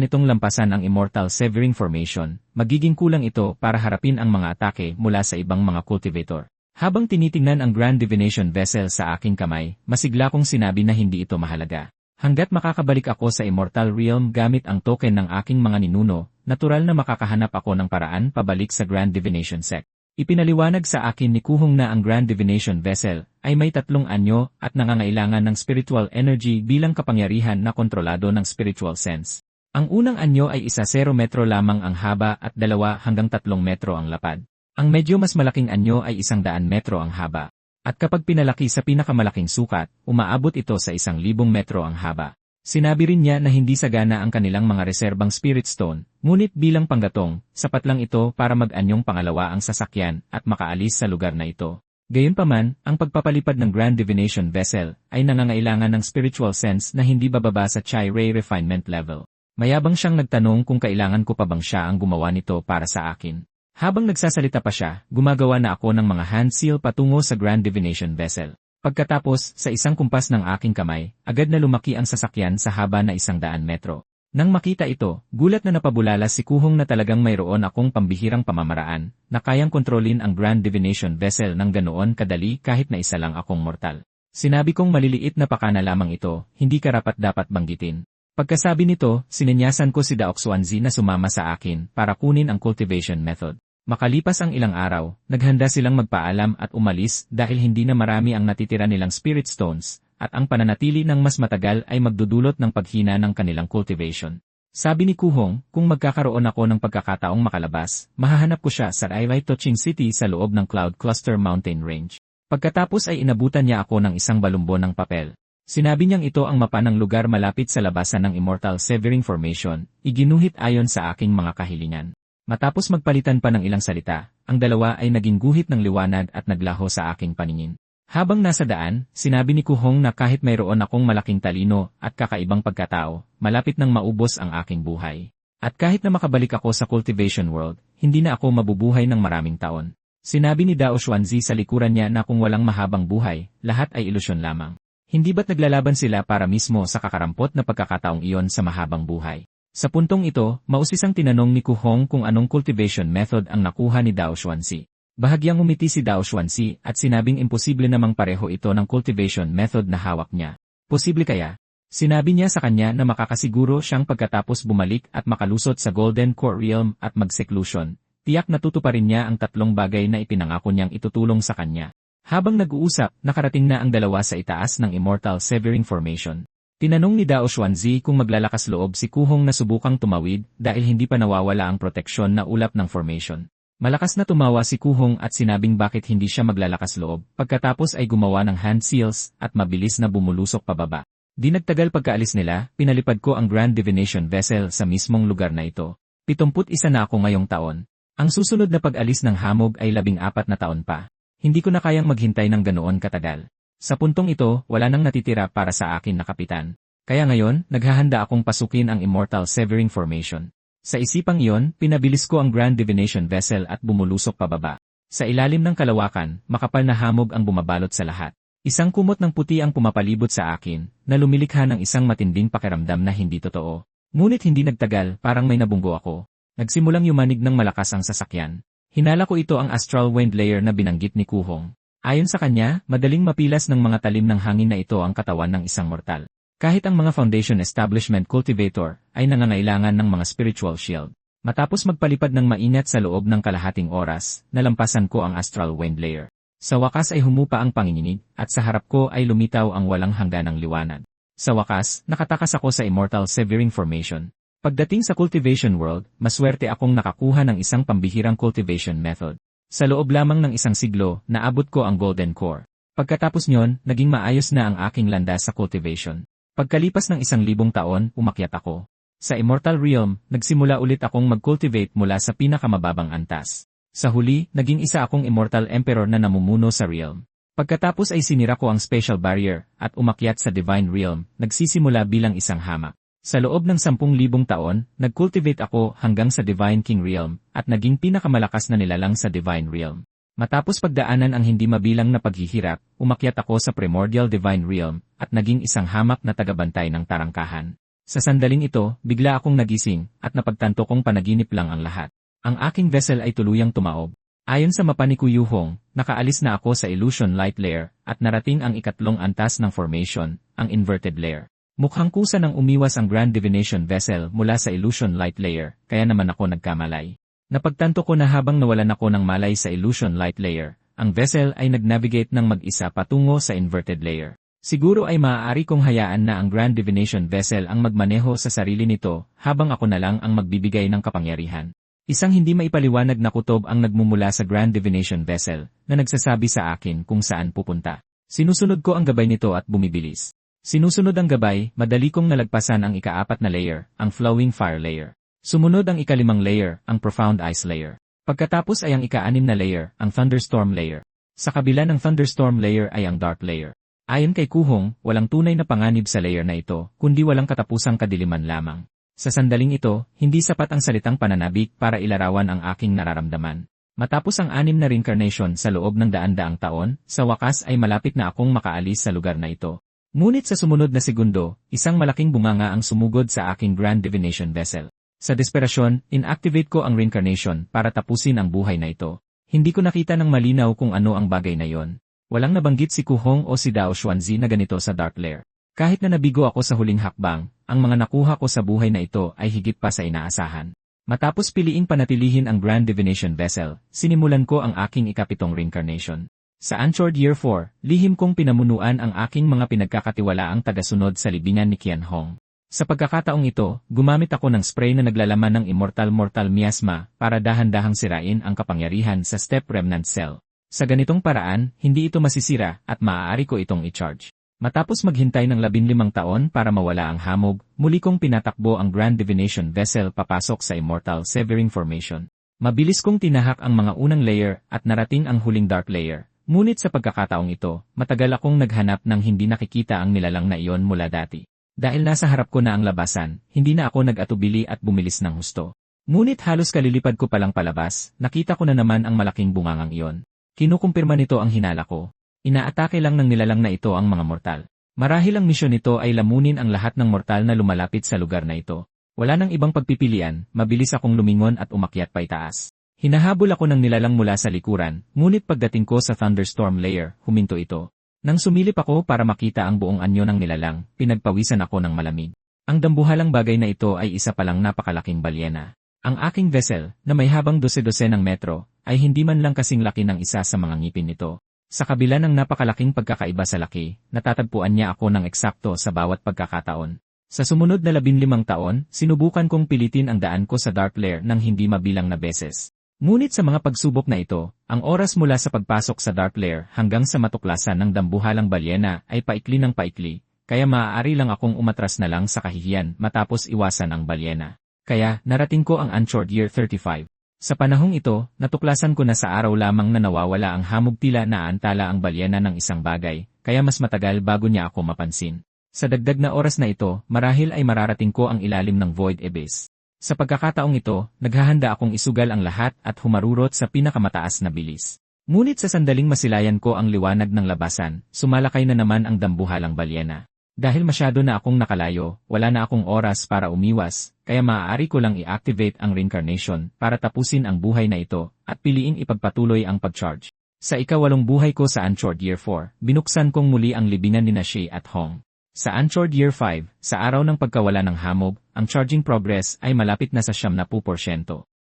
nitong lampasan ang Immortal Severing Formation, magiging kulang ito para harapin ang mga atake mula sa ibang mga cultivator. Habang tinitingnan ang Grand Divination Vessel sa aking kamay, masigla kong sinabi na hindi ito mahalaga. Hanggat makakabalik ako sa Immortal Realm gamit ang token ng aking mga ninuno, natural na makakahanap ako ng paraan pabalik sa Grand Divination Sect. Ipinaliwanag sa akin ni Ku Hong na ang Grand Divination Vessel ay may 3 anyo at nangangailangan ng spiritual energy bilang kapangyarihan na kontrolado ng spiritual sense. Ang unang anyo ay 0 metro lamang ang haba at 2 hanggang 3 metro ang lapad. Ang medyo mas malaking anyo ay 100 metro ang haba. At kapag pinalaki sa pinakamalaking sukat, umaabot ito sa 1,000 metro ang haba. Sinabi rin niya na hindi sagana ang kanilang mga reserbang spirit stone, ngunit bilang panggatong, sapat lang ito para mag-anyong pangalawa ang sasakyan at makaalis sa lugar na ito. Gayunpaman, ang pagpapalipad ng Grand Divination Vessel ay nangangailangan ng spiritual sense na hindi bababa sa Chai Ray refinement level. Mayabang siyang nagtanong kung kailangan ko pa bang siya ang gumawa nito para sa akin. Habang nagsasalita pa siya, gumagawa na ako ng mga hand seal patungo sa Grand Divination Vessel. Pagkatapos, sa isang kumpas ng aking kamay, agad na lumaki ang sasakyan sa haba na 100 metro. Nang makita ito, gulat na napabulala si Kuhong na talagang mayroon akong pambihirang pamamaraan na kayang kontrolin ang Grand Divination Vessel ng ganoon kadali kahit na isa lang akong mortal. Sinabi kong maliliit na pakana lamang ito, hindi karapat-dapat banggitin. Pagkasabi nito, sinenyasan ko si Daoxuanzi na sumama sa akin para kunin ang cultivation method. Makalipas ang ilang araw, naghanda silang magpaalam at umalis dahil hindi na marami ang natitira nilang spirit stones, at ang pananatili ng mas matagal ay magdudulot ng paghina ng kanilang cultivation. Sabi ni Kuhong, kung magkakaroon ako ng pagkakataong makalabas, mahahanap ko siya sa Railay Toching City sa loob ng Cloud Cluster Mountain Range. Pagkatapos ay inabutan niya ako ng isang balumbon ng papel. Sinabi niyang ito ang mapa ng lugar malapit sa labasan ng Immortal Severing Formation, iginuhit ayon sa aking mga kahilingan. Matapos magpalitan pa ng ilang salita, ang dalawa ay naging guhit ng liwanag at naglaho sa aking paningin. Habang nasa daan, sinabi ni Kuhong na kahit mayroon akong malaking talino at kakaibang pagkatao, malapit nang maubos ang aking buhay. At kahit na makabalik ako sa cultivation world, hindi na ako mabubuhay ng maraming taon. Sinabi ni Dao Xuanzi sa likuran niya na kung walang mahabang buhay, lahat ay ilusyon lamang. Hindi ba't naglalaban sila para mismo sa kakarampot na pagkakataong iyon sa mahabang buhay? Sa puntong ito, mausisang tinanong ni Kuhong kung anong cultivation method ang nakuha ni Dao Xuanzi. Bahagyang umiti si Dao Xuanzi at sinabing imposible namang pareho ito ng cultivation method na hawak niya. Posible kaya? Sinabi niya sa kanya na makakasiguro siyang pagkatapos bumalik at makalusot sa Golden Core Realm at mag-seclusion, tiyak natutuparin niya ang 3 bagay na ipinangako niyang itutulong sa kanya. Habang nag-uusap, nakarating na ang dalawa sa itaas ng Immortal Severing Formation. Tinanong ni Dao Xuanzi kung maglalakas loob si Kuhong na subukang tumawid dahil hindi pa nawawala ang proteksyon na ulap ng formation. Malakas na tumawa si Kuhong at sinabing bakit hindi siya maglalakas loob, pagkatapos ay gumawa ng hand seals at mabilis na bumulusok pababa. Di nagtagal pagkaalis nila, pinalipad ko ang Grand Divination Vessel sa mismong lugar na ito. 71 na ako ngayong taon. Ang susunod na pag-alis ng hamog ay 14 na taon pa. Hindi ko na kayang maghintay ng ganoon katagal. Sa puntong ito, wala nang natitira para sa akin na kapitan. Kaya ngayon, naghahanda akong pasukin ang Immortal Severing Formation. Sa isipang iyon, pinabilis ko ang Grand Divination Vessel at bumulusok pababa. Sa ilalim ng kalawakan, makapal na hamog ang bumabalot sa lahat. Isang kumot ng puti ang pumapalibot sa akin, na lumilikha ng isang matinding pakiramdam na hindi totoo. Ngunit hindi nagtagal, parang may nabunggo ako. Nagsimulang yumanig ng malakas ang sasakyan. Hinala ko ito ang Astral Wind Layer na binanggit ni Kuhong. Ayon sa kanya, madaling mapilas ng mga talim ng hangin na ito ang katawan ng isang mortal. Kahit ang mga Foundation Establishment Cultivator ay nangangailangan ng mga spiritual shield. Matapos magpalipad ng maingat sa loob ng kalahating oras, nalampasan ko ang Astral Wind Layer. Sa wakas ay humupa ang panginginig, at sa harap ko ay lumitaw ang walang hangganang liwanag. Sa wakas, nakatakas ako sa Immortal Severing Formation. Pagdating sa Cultivation World, maswerte akong nakakuha ng isang pambihirang cultivation method. Sa loob lamang ng isang siglo, naabot ko ang Golden Core. Pagkatapos nyon, naging maayos na ang aking landas sa cultivation. Pagkalipas ng 1,000 taon, umakyat ako. Sa Immortal Realm, nagsimula ulit akong mag-cultivate mula sa pinakamababang antas. Sa huli, naging isa akong Immortal Emperor na namumuno sa realm. Pagkatapos ay sinira ko ang Spatial Barrier, at umakyat sa Divine Realm, nagsisimula bilang isang hamak. Sa loob ng 10,000 taon, nag-cultivate ako hanggang sa Divine King Realm, at naging pinakamalakas na nilalang sa Divine Realm. Matapos pagdaanan ang hindi mabilang na paghihirap, umakyat ako sa Primordial Divine Realm, at naging isang hamak na tagabantay ng tarangkahan. Sa sandaling ito, bigla akong nagising, at napagtanto kong panaginip lang ang lahat. Ang aking vessel ay tuluyang tumaob. Ayon sa mapa ni Kuyuhong, nakaalis na ako sa Illusion Light Layer, at narating ang 3 antas ng formation, ang Inverted Layer. Mukhang kusa nang umiwas ang Grand Divination Vessel mula sa Illusion Light Layer, kaya naman ako nagkamalay. Napagtanto ko na habang nawalan ako ng malay sa Illusion Light Layer, ang vessel ay nag-navigate ng mag-isa patungo sa Inverted Layer. Siguro ay maaari kong hayaan na ang Grand Divination Vessel ang magmaneho sa sarili nito, habang ako na lang ang magbibigay ng kapangyarihan. Isang hindi maipaliwanag na kutob ang nagmumula sa Grand Divination Vessel, na nagsasabi sa akin kung saan pupunta. Sinusunod ko ang gabay nito at bumibilis. Sinusunod ang gabay, madali kong nalagpasan ang ika-4 na layer, ang Flowing Fire Layer. Sumunod ang ika-5 layer, ang Profound Ice Layer. Pagkatapos ay ang ika-6 na layer, ang Thunderstorm Layer. Sa kabila ng Thunderstorm Layer ay ang Dark Layer. Ayon kay Kuhong, walang tunay na panganib sa layer na ito, kundi walang katapusang kadiliman lamang. Sa sandaling ito, hindi sapat ang salitang pananabik para ilarawan ang aking nararamdaman. Matapos ang 6 na reincarnation sa loob ng daan-daang taon, sa wakas ay malapit na akong makaalis sa lugar na ito. Ngunit sa sumunod na segundo, isang malaking bunganga ang sumugod sa aking Grand Divination Vessel. Sa desperasyon, inactivate ko ang reincarnation para tapusin ang buhay na ito. Hindi ko nakita ng malinaw kung ano ang bagay na yon. Walang nabanggit si Kuhong o si Dao Xuanzi na ganito sa Dark Lair. Kahit na nabigo ako sa huling hakbang, ang mga nakuha ko sa buhay na ito ay higit pa sa inaasahan. Matapos piliing panatilihin ang Grand Divination Vessel, sinimulan ko ang aking ikapitong reincarnation. Sa Anchored Year 4, lihim kong pinamunuan ang aking mga pinagkakatiwalaang tagasunod sa libingan ni Qian Hong. Sa pagkakataong ito, gumamit ako ng spray na naglalaman ng Immortal Mortal Miasma para dahan-dahang sirain ang kapangyarihan sa Step Remnant Cell. Sa ganitong paraan, hindi ito masisira at maaari ko itong i-charge. Matapos maghintay ng 15 taon para mawala ang hamog, muli kong pinatakbo ang Grand Divination Vessel papasok sa Immortal Severing Formation. Mabilis kong tinahak ang mga unang layer at narating ang huling Dark Layer. Ngunit sa pagkakataong ito, matagal akong naghanap ng hindi nakikita ang nilalang na iyon mula dati. Dahil nasa harap ko na ang labasan, hindi na ako nag-atubili at bumilis ng husto. Ngunit halos kalilipad ko palang palabas, nakita ko na naman ang malaking bungangang iyon. Kinukumpirma nito ang hinala ko. Inaatake lang ng nilalang na ito ang mga mortal. Marahil ang misyon nito ay lamunin ang lahat ng mortal na lumalapit sa lugar na ito. Wala nang ibang pagpipilian, mabilis akong lumingon at umakyat paitaas. Hinahabol ako ng nilalang mula sa likuran, ngunit pagdating ko sa Thunderstorm Layer, huminto ito. Nang sumilip ako para makita ang buong anyo ng nilalang, pinagpawisan ako ng malamig. Ang dambuhalang bagay na ito ay isa palang napakalaking balyena. Ang aking vessel, na may habang 12 ng metro, ay hindi man lang kasing laki ng isa sa mga ngipin nito. Sa kabila ng napakalaking pagkakaiba sa laki, natatagpuan niya ako ng eksakto sa bawat pagkakataon. Sa sumunod na 15 taon, sinubukan kong pilitin ang daan ko sa Dark Lair ng hindi mabilang na beses. Ngunit sa mga pagsubok na ito, ang oras mula sa pagpasok sa Dark Lair hanggang sa matuklasan ng dambuhalang balyena ay paikli ng paikli, kaya maaari lang akong umatras na lang sa kahihiyan matapos iwasan ang balyena. Kaya, narating ko ang Anchored Year 35. Sa panahong ito, natuklasan ko na sa araw lamang na nawawala ang hamog tila naantala ang balyena ng isang bagay, kaya mas matagal bago niya ako mapansin. Sa dagdag na oras na ito, marahil ay mararating ko ang ilalim ng Void Abyss. Sa pagkakataong ito, naghahanda akong isugal ang lahat at humarurot sa pinakamataas na bilis. Ngunit sa sandaling masilayan ko ang liwanag ng labasan, sumalakay na naman ang dambuhalang balyena. Dahil masyado na akong nakalayo, wala na akong oras para umiwas, kaya maaari ko lang i-activate ang reincarnation para tapusin ang buhay na ito at piliing ipagpatuloy ang pag-charge. Sa ika-8 buhay ko sa Anchored Year 4, binuksan kong muli ang libingan ni Shay at Hong. Sa Anchored Year 5, sa araw ng pagkawala ng hamog, ang charging progress ay malapit na sa 70%.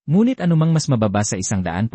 Ngunit anumang mas mababa sa 100%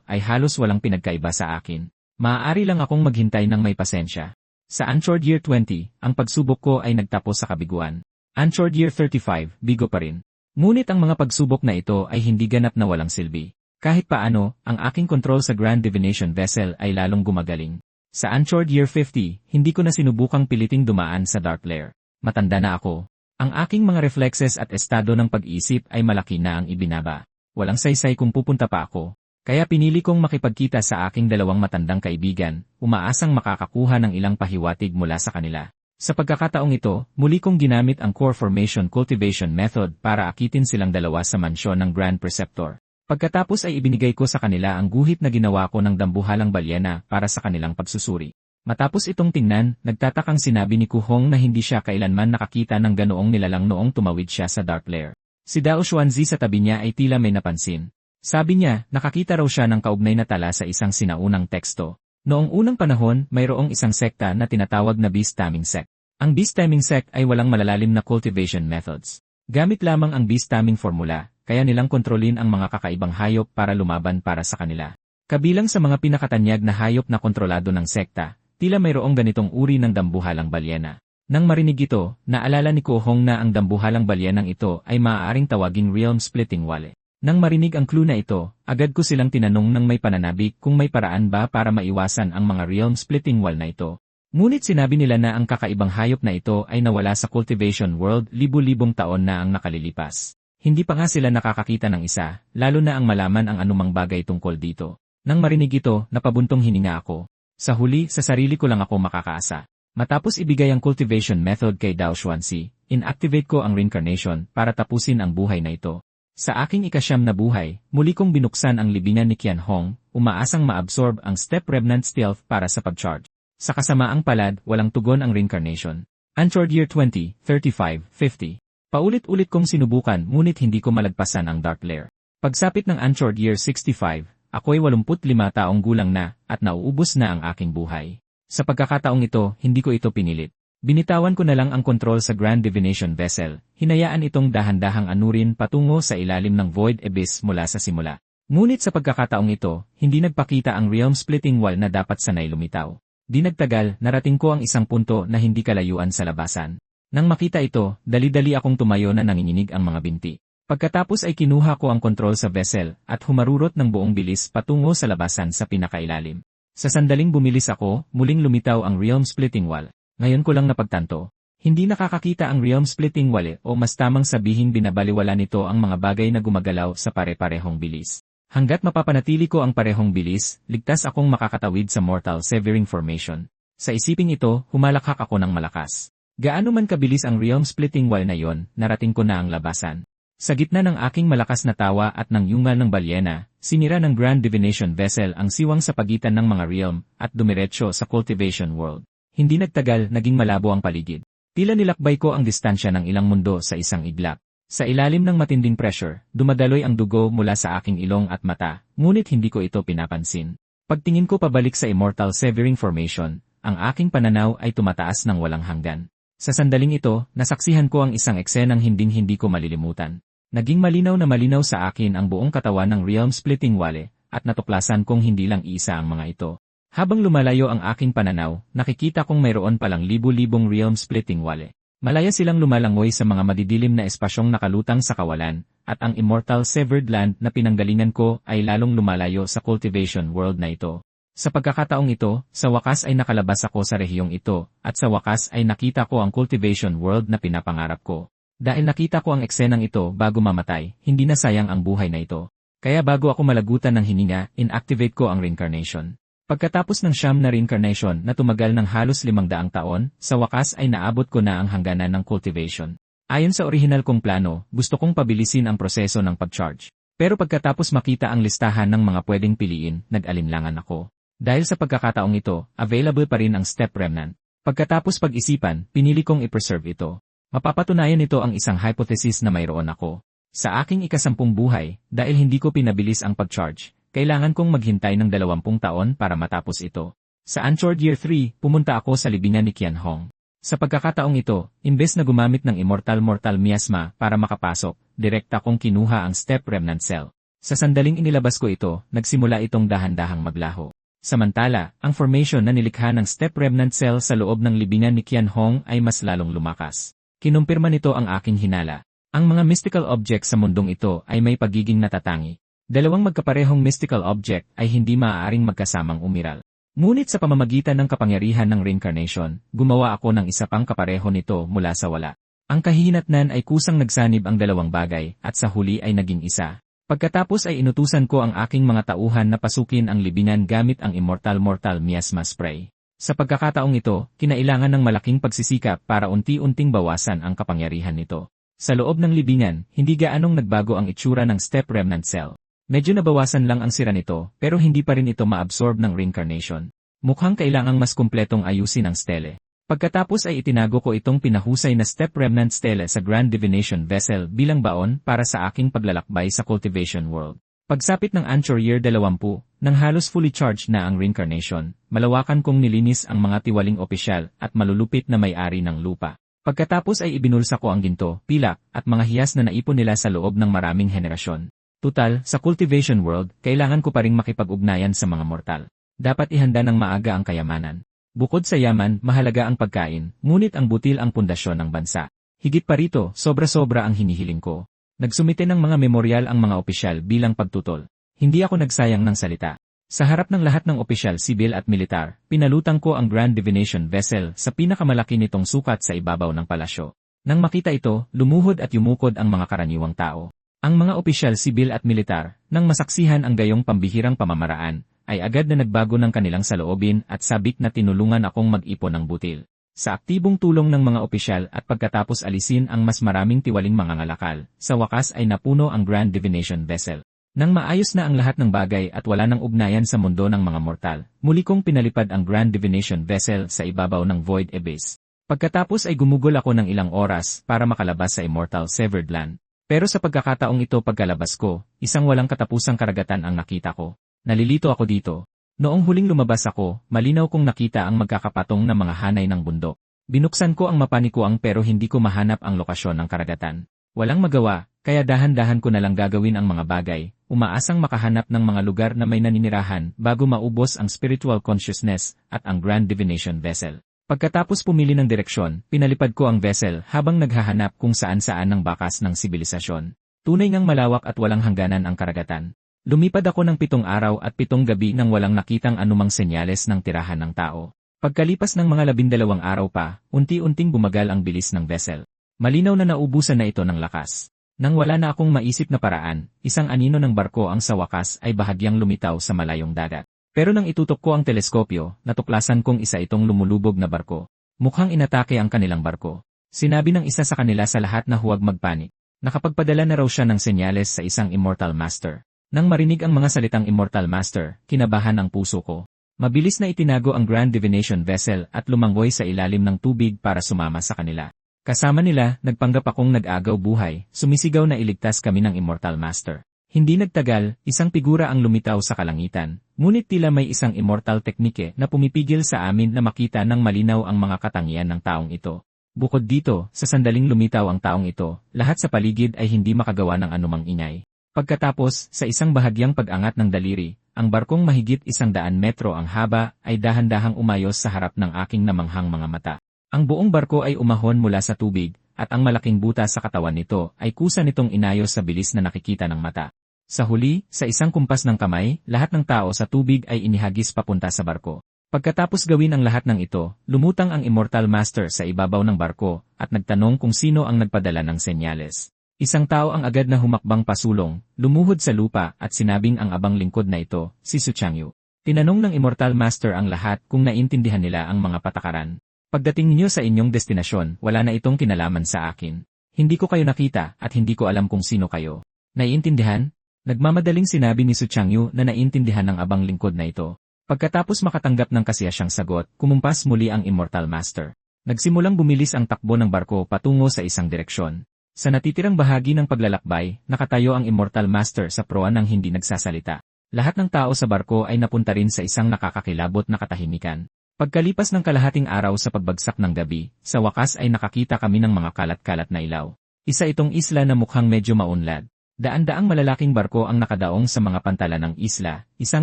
ay halos walang pinagkaiba sa akin. Maaari lang akong maghintay ng may pasensya. Sa Anchored Year 20, ang pagsubok ko ay nagtapos sa kabiguan. Anchored Year 35, bigo pa rin. Ngunit ang mga pagsubok na ito ay hindi ganap na walang silbi. Kahit paano, ang aking control sa Grand Divination Vessel ay lalong gumagaling. Sa Anchored Year 50, hindi ko na sinubukang piliting dumaan sa Dark Lair. Matanda na ako. Ang aking mga reflexes at estado ng pag-iisip ay malaki na ang ibinaba. Walang saysay kung pupunta pa ako. Kaya pinili kong makipagkita sa aking 2 matandang kaibigan, umaasang makakakuha ng ilang pahiwatig mula sa kanila. Sa pagkakataong ito, muli kong ginamit ang Core Formation Cultivation Method para akitin silang 2 sa mansyon ng Grand Preceptor. Pagkatapos ay ibinigay ko sa kanila ang guhit na ginawa ko ng dambuhalang balyena para sa kanilang pagsusuri. Matapos itong tingnan, nagtatakang sinabi ni Kuhong na hindi siya kailanman nakakita ng ganoong nilalang noong tumawid siya sa Dark Lair. Si Dao Xuanzi sa tabi niya ay tila may napansin. Sabi niya, nakakita raw siya ng kaugnay na tala sa isang sinaunang teksto. Noong unang panahon, mayroong isang sekta na tinatawag na Beast Taming Sect. Ang Beast Taming Sect ay walang malalalim na cultivation methods. Gamit lamang ang Beast Taming formula, kaya nilang kontrolin ang mga kakaibang hayop para lumaban para sa kanila. Kabilang sa mga pinakatanyag na hayop na kontrolado ng sekta, tila mayroong ganitong uri ng dambuhalang balyena. Nang marinig ito, naalala ni Kuhong na ang dambuhalang balyenang ito ay maaaring tawaging realm-splitting wale. Nang marinig ang clue na ito, agad ko silang tinanong ng may pananabik kung may paraan ba para maiwasan ang mga realm-splitting wall na ito. Ngunit sinabi nila na ang kakaibang hayop na ito ay nawala sa cultivation world libu-libong taon na ang nakalilipas. Hindi pa nga sila nakakakita ng isa, lalo na ang malaman ang anumang bagay tungkol dito. Nang marinig ito, napabuntong hininga ako. Sa huli, sa sarili ko lang ako makakaasa. Matapos ibigay ang cultivation method kay Dao Xuanxi, inactivate ko ang reincarnation para tapusin ang buhay na ito. Sa aking ikasyam na buhay, muli kong binuksan ang libingan ni Qian Hong, umaasang ma-absorb ang Step Remnant Stealth para sa pag-charge. Sa kasamaang palad, walang tugon ang reincarnation. Anchored Year 20, 35, 50. Paulit-ulit kong sinubukan ngunit hindi ko malagpasan ang Dark Lair. Pagsapit ng Anchored Year 65, ako'y 85 taong gulang na at nauubos na ang aking buhay. Sa pagkakataong ito, hindi ko ito pinilit. Binitawan ko na lang ang kontrol sa Grand Divination Vessel, hinayaan itong dahan-dahang anurin patungo sa ilalim ng Void Abyss mula sa simula. Ngunit sa pagkakataong ito, hindi nagpakita ang realm-splitting wall na dapat sanay lumitaw. Di nagtagal, narating ko ang isang punto na hindi kalayuan sa labasan. Nang makita ito, dali-dali akong tumayo na nanginginig ang mga binti. Pagkatapos ay kinuha ko ang kontrol sa vessel at humarurot ng buong bilis patungo sa labasan sa pinakailalim. Sa sandaling bumilis ako, muling lumitaw ang realm-splitting wall. Ngayon ko lang napagtanto, hindi nakakakita ang realm-splitting wall o mas tamang sabihing binabaliwala nito ang mga bagay na gumagalaw sa pare-parehong bilis. Hanggat mapapanatili ko ang parehong bilis, ligtas akong makakatawid sa Mortal Severing Formation. Sa isiping ito, humalakhak ako ng malakas. Gaano man kabilis ang realm-splitting wall na yon, narating ko na ang labasan. Sa gitna ng aking malakas na tawa at ng yungal ng balyena, sinira ng Grand Divination Vessel ang siwang sa pagitan ng mga realm at dumiretso sa Cultivation World. Hindi nagtagal, naging malabo ang paligid. Tila nilakbay ko ang distansya ng ilang mundo sa isang iglap. Sa ilalim ng matinding pressure, dumadaloy ang dugo mula sa aking ilong at mata, ngunit hindi ko ito pinapansin. Pagtingin ko pabalik sa Immortal Severing Formation, ang aking pananaw ay tumataas ng walang hanggan. Sa sandaling ito, nasaksihan ko ang isang eksenang hinding-hindi ko malilimutan. Naging malinaw na malinaw sa akin ang buong katawan ng realm-splitting wall at natuklasan kong hindi lang isa ang mga ito. Habang lumalayo ang aking pananaw, nakikita kong mayroon palang libu-libong realm-splitting wall. Malaya silang lumalangoy sa mga madidilim na espasyong nakalutang sa kawalan, at ang Immortal Severed Land na pinanggalingan ko ay lalong lumalayo sa Cultivation World na ito. Sa pagkakataong ito, sa wakas ay nakalabas ako sa rehiyong ito, at sa wakas ay nakita ko ang Cultivation World na pinapangarap ko. Dahil nakita ko ang eksenang ito bago mamatay, hindi na sayang ang buhay na ito. Kaya bago ako malagutan ng hininga, inactivate ko ang reincarnation. Pagkatapos ng siyam na reincarnation na tumagal ng halos 500 taon, sa wakas ay naabot ko na ang hangganan ng cultivation. Ayon sa orihinal kong plano, gusto kong pabilisin ang proseso ng pag-charge. Pero pagkatapos makita ang listahan ng mga pwedeng piliin, nag-alinlangan ako. Dahil sa pagkakataong ito, available pa rin ang Step Remnant. Pagkatapos pag-isipan, pinili kong i-preserve ito. Mapapatunayan nito ang isang hypothesis na mayroon ako. Sa aking ikasampung buhay, dahil hindi ko pinabilis ang pag-charge, kailangan kong maghintay ng 20 taon para matapos ito. Sa Anchored Year 3, pumunta ako sa libingan ni Qian Hong. Sa pagkakataong ito, imbes na gumamit ng Immortal Miasma para makapasok, direkta kong kinuha ang Step Remnant Cell. Sa sandaling inilabas ko ito, nagsimula itong dahan-dahang maglaho. Samantala, ang formation na nilikha ng Step Remnant Cell sa loob ng libingan ni Qian Hong ay mas lalong lumakas. Kinumpirma nito ang aking hinala. Ang mga mystical object sa mundong ito ay may pagiging natatangi. Dalawang magkaparehong mystical object ay hindi maaaring magkasamang umiral. Ngunit sa pamamagitan ng kapangyarihan ng reincarnation, gumawa ako ng isa pang kapareho nito mula sa wala. Ang kahihinatnan ay kusang nagsanib ang dalawang bagay at sa huli ay naging isa. Pagkatapos ay inutusan ko ang aking mga tauhan na pasukin ang libingan gamit ang Immortal Miasma Spray. Sa pagkakataong ito, kinailangan ng malaking pagsisikap para unti-unting bawasan ang kapangyarihan nito. Sa loob ng libingan, hindi gaanong nagbago ang itsura ng Step Remnant Cell. Medyo nabawasan lang ang sira nito, pero hindi pa rin ito ma-absorb ng reincarnation. Mukhang kailangang mas kumpletong ayusin ang stele. Pagkatapos ay itinago ko itong pinahusay na Step Remnant Stele sa Grand Divination Vessel bilang baon para sa aking paglalakbay sa Cultivation World. Pagsapit ng Anchor Year 20, nang halos fully charged na ang reincarnation, malawakan kong nilinis ang mga tiwaling opisyal at malulupit na may-ari ng lupa. Pagkatapos ay ibinulsa ko ang ginto, pilak, at mga hiyas na naipon nila sa loob ng maraming henerasyon. Tutal, sa Cultivation World, kailangan ko pa ring makipag-ugnayan sa mga mortal. Dapat ihanda ng maaga ang kayamanan. Bukod sa yaman, mahalaga ang pagkain, ngunit ang butil ang pundasyon ng bansa. Higit pa rito, sobra-sobra ang hinihiling ko. Nagsumite ng mga memoryal ang mga opisyal bilang pagtutol. Hindi ako nagsayang ng salita. Sa harap ng lahat ng opisyal sibil at militar, pinalutang ko ang Grand Divination Vessel sa pinakamalaki nitong sukat sa ibabaw ng palasyo. Nang makita ito, lumuhod at yumukod ang mga karaniwang tao. Ang mga opisyal sibil at militar, nang masaksihan ang gayong pambihirang pamamaraan, ay agad na nagbago ng kanilang saloobin at sabik na tinulungan akong mag-ipon ng butil. Sa aktibong tulong ng mga opisyal at pagkatapos alisin ang mas maraming tiwaling mga ngalakal, sa wakas ay napuno ang Grand Divination Vessel. Nang maayos na ang lahat ng bagay at wala nang ugnayan sa mundo ng mga mortal, muli kong pinalipad ang Grand Divination Vessel sa ibabaw ng Void Abyss. Pagkatapos ay gumugol ako ng ilang oras para makalabas sa Immortal Severed Land. Pero sa pagkakataong ito pagkalabas ko, isang walang katapusang karagatan ang nakita ko. Nalilito ako dito. Noong huling lumabas ako, malinaw kong nakita ang magkakapatong na mga hanay ng bundok. Binuksan ko ang mapanikuang pero hindi ko mahanap ang lokasyon ng karagatan. Walang magawa, kaya dahan-dahan ko na lang gagawin ang mga bagay, umaasang makahanap ng mga lugar na may naninirahan bago maubos ang spiritual consciousness at ang Grand Divination Vessel. Pagkatapos pumili ng direksyon, pinalipad ko ang vessel habang naghahanap kung saan-saan ng bakas ng sibilisasyon. Tunay ngang malawak at walang hangganan ang karagatan. Lumipad ako ng 7 araw at 7 gabi nang walang nakitang anumang senyales ng tirahan ng tao. Pagkalipas ng mga 12 araw pa, unti-unting bumagal ang bilis ng vessel. Malinaw na naubusan na ito ng lakas. Nang wala na akong maisip na paraan, isang anino ng barko ang sa wakas ay bahagyang lumitaw sa malayong dagat. Pero nang itutok ko ang teleskopyo, natuklasan kong isa itong lumulubog na barko. Mukhang inatake ang kanilang barko. Sinabi ng isa sa kanila sa lahat na huwag magpanik. Nakapagpadala na raw siya ng senyales sa isang Immortal Master. Nang marinig ang mga salitang Immortal Master, kinabahan ang puso ko. Mabilis na itinago ang Grand Divination Vessel at lumanggoy sa ilalim ng tubig para sumama sa kanila. Kasama nila, nagpanggap akong nag-agaw buhay, sumisigaw na iligtas kami ng Immortal Master. Hindi nagtagal, isang figura ang lumitaw sa kalangitan, ngunit tila may isang immortal teknike na pumipigil sa amin na makita ng malinaw ang mga katangian ng taong ito. Bukod dito, sa sandaling lumitaw ang taong ito, lahat sa paligid ay hindi makagawa ng anumang ingay. Pagkatapos, sa isang bahagyang pag-angat ng daliri, ang barkong mahigit 100 metro ang haba ay dahan-dahang umayos sa harap ng aking namanghang mga mata. Ang buong barko ay umahon mula sa tubig, at ang malaking butas sa katawan nito ay kusa nitong inayos sa bilis na nakikita ng mata. Sa huli, sa isang kumpas ng kamay, lahat ng tao sa tubig ay inihagis papunta sa barko. Pagkatapos gawin ang lahat ng ito, lumutang ang Immortal Master sa ibabaw ng barko at nagtanong kung sino ang nagpadala ng senyales. Isang tao ang agad na humakbang pasulong, lumuhod sa lupa at sinabing ang abang lingkod na ito, si Su Changyu. Tinanong ng Immortal Master ang lahat kung naintindihan nila ang mga patakaran. Pagdating niyo sa inyong destinasyon, wala na itong kinalaman sa akin. Hindi ko kayo nakita at hindi ko alam kung sino kayo. Naiintindihan? Nagmamadaling sinabi ni Su Changyu na naintindihan ng abang lingkod na ito. Pagkatapos makatanggap ng kasiyasyang sagot, kumumpas muli ang Immortal Master. Nagsimulang bumilis ang takbo ng barko patungo sa isang direksyon. Sa natitirang bahagi ng paglalakbay, nakatayo ang Immortal Master sa proa ng hindi nagsasalita. Lahat ng tao sa barko ay napunta rin sa isang nakakakilabot na katahimikan. Pagkalipas ng kalahating araw sa pagbagsak ng gabi, sa wakas ay nakakita kami ng mga kalat-kalat na ilaw. Isa itong isla na mukhang medyo maunlad. Daan-daang malalaking barko ang nakadaong sa mga pantalan ng isla, isang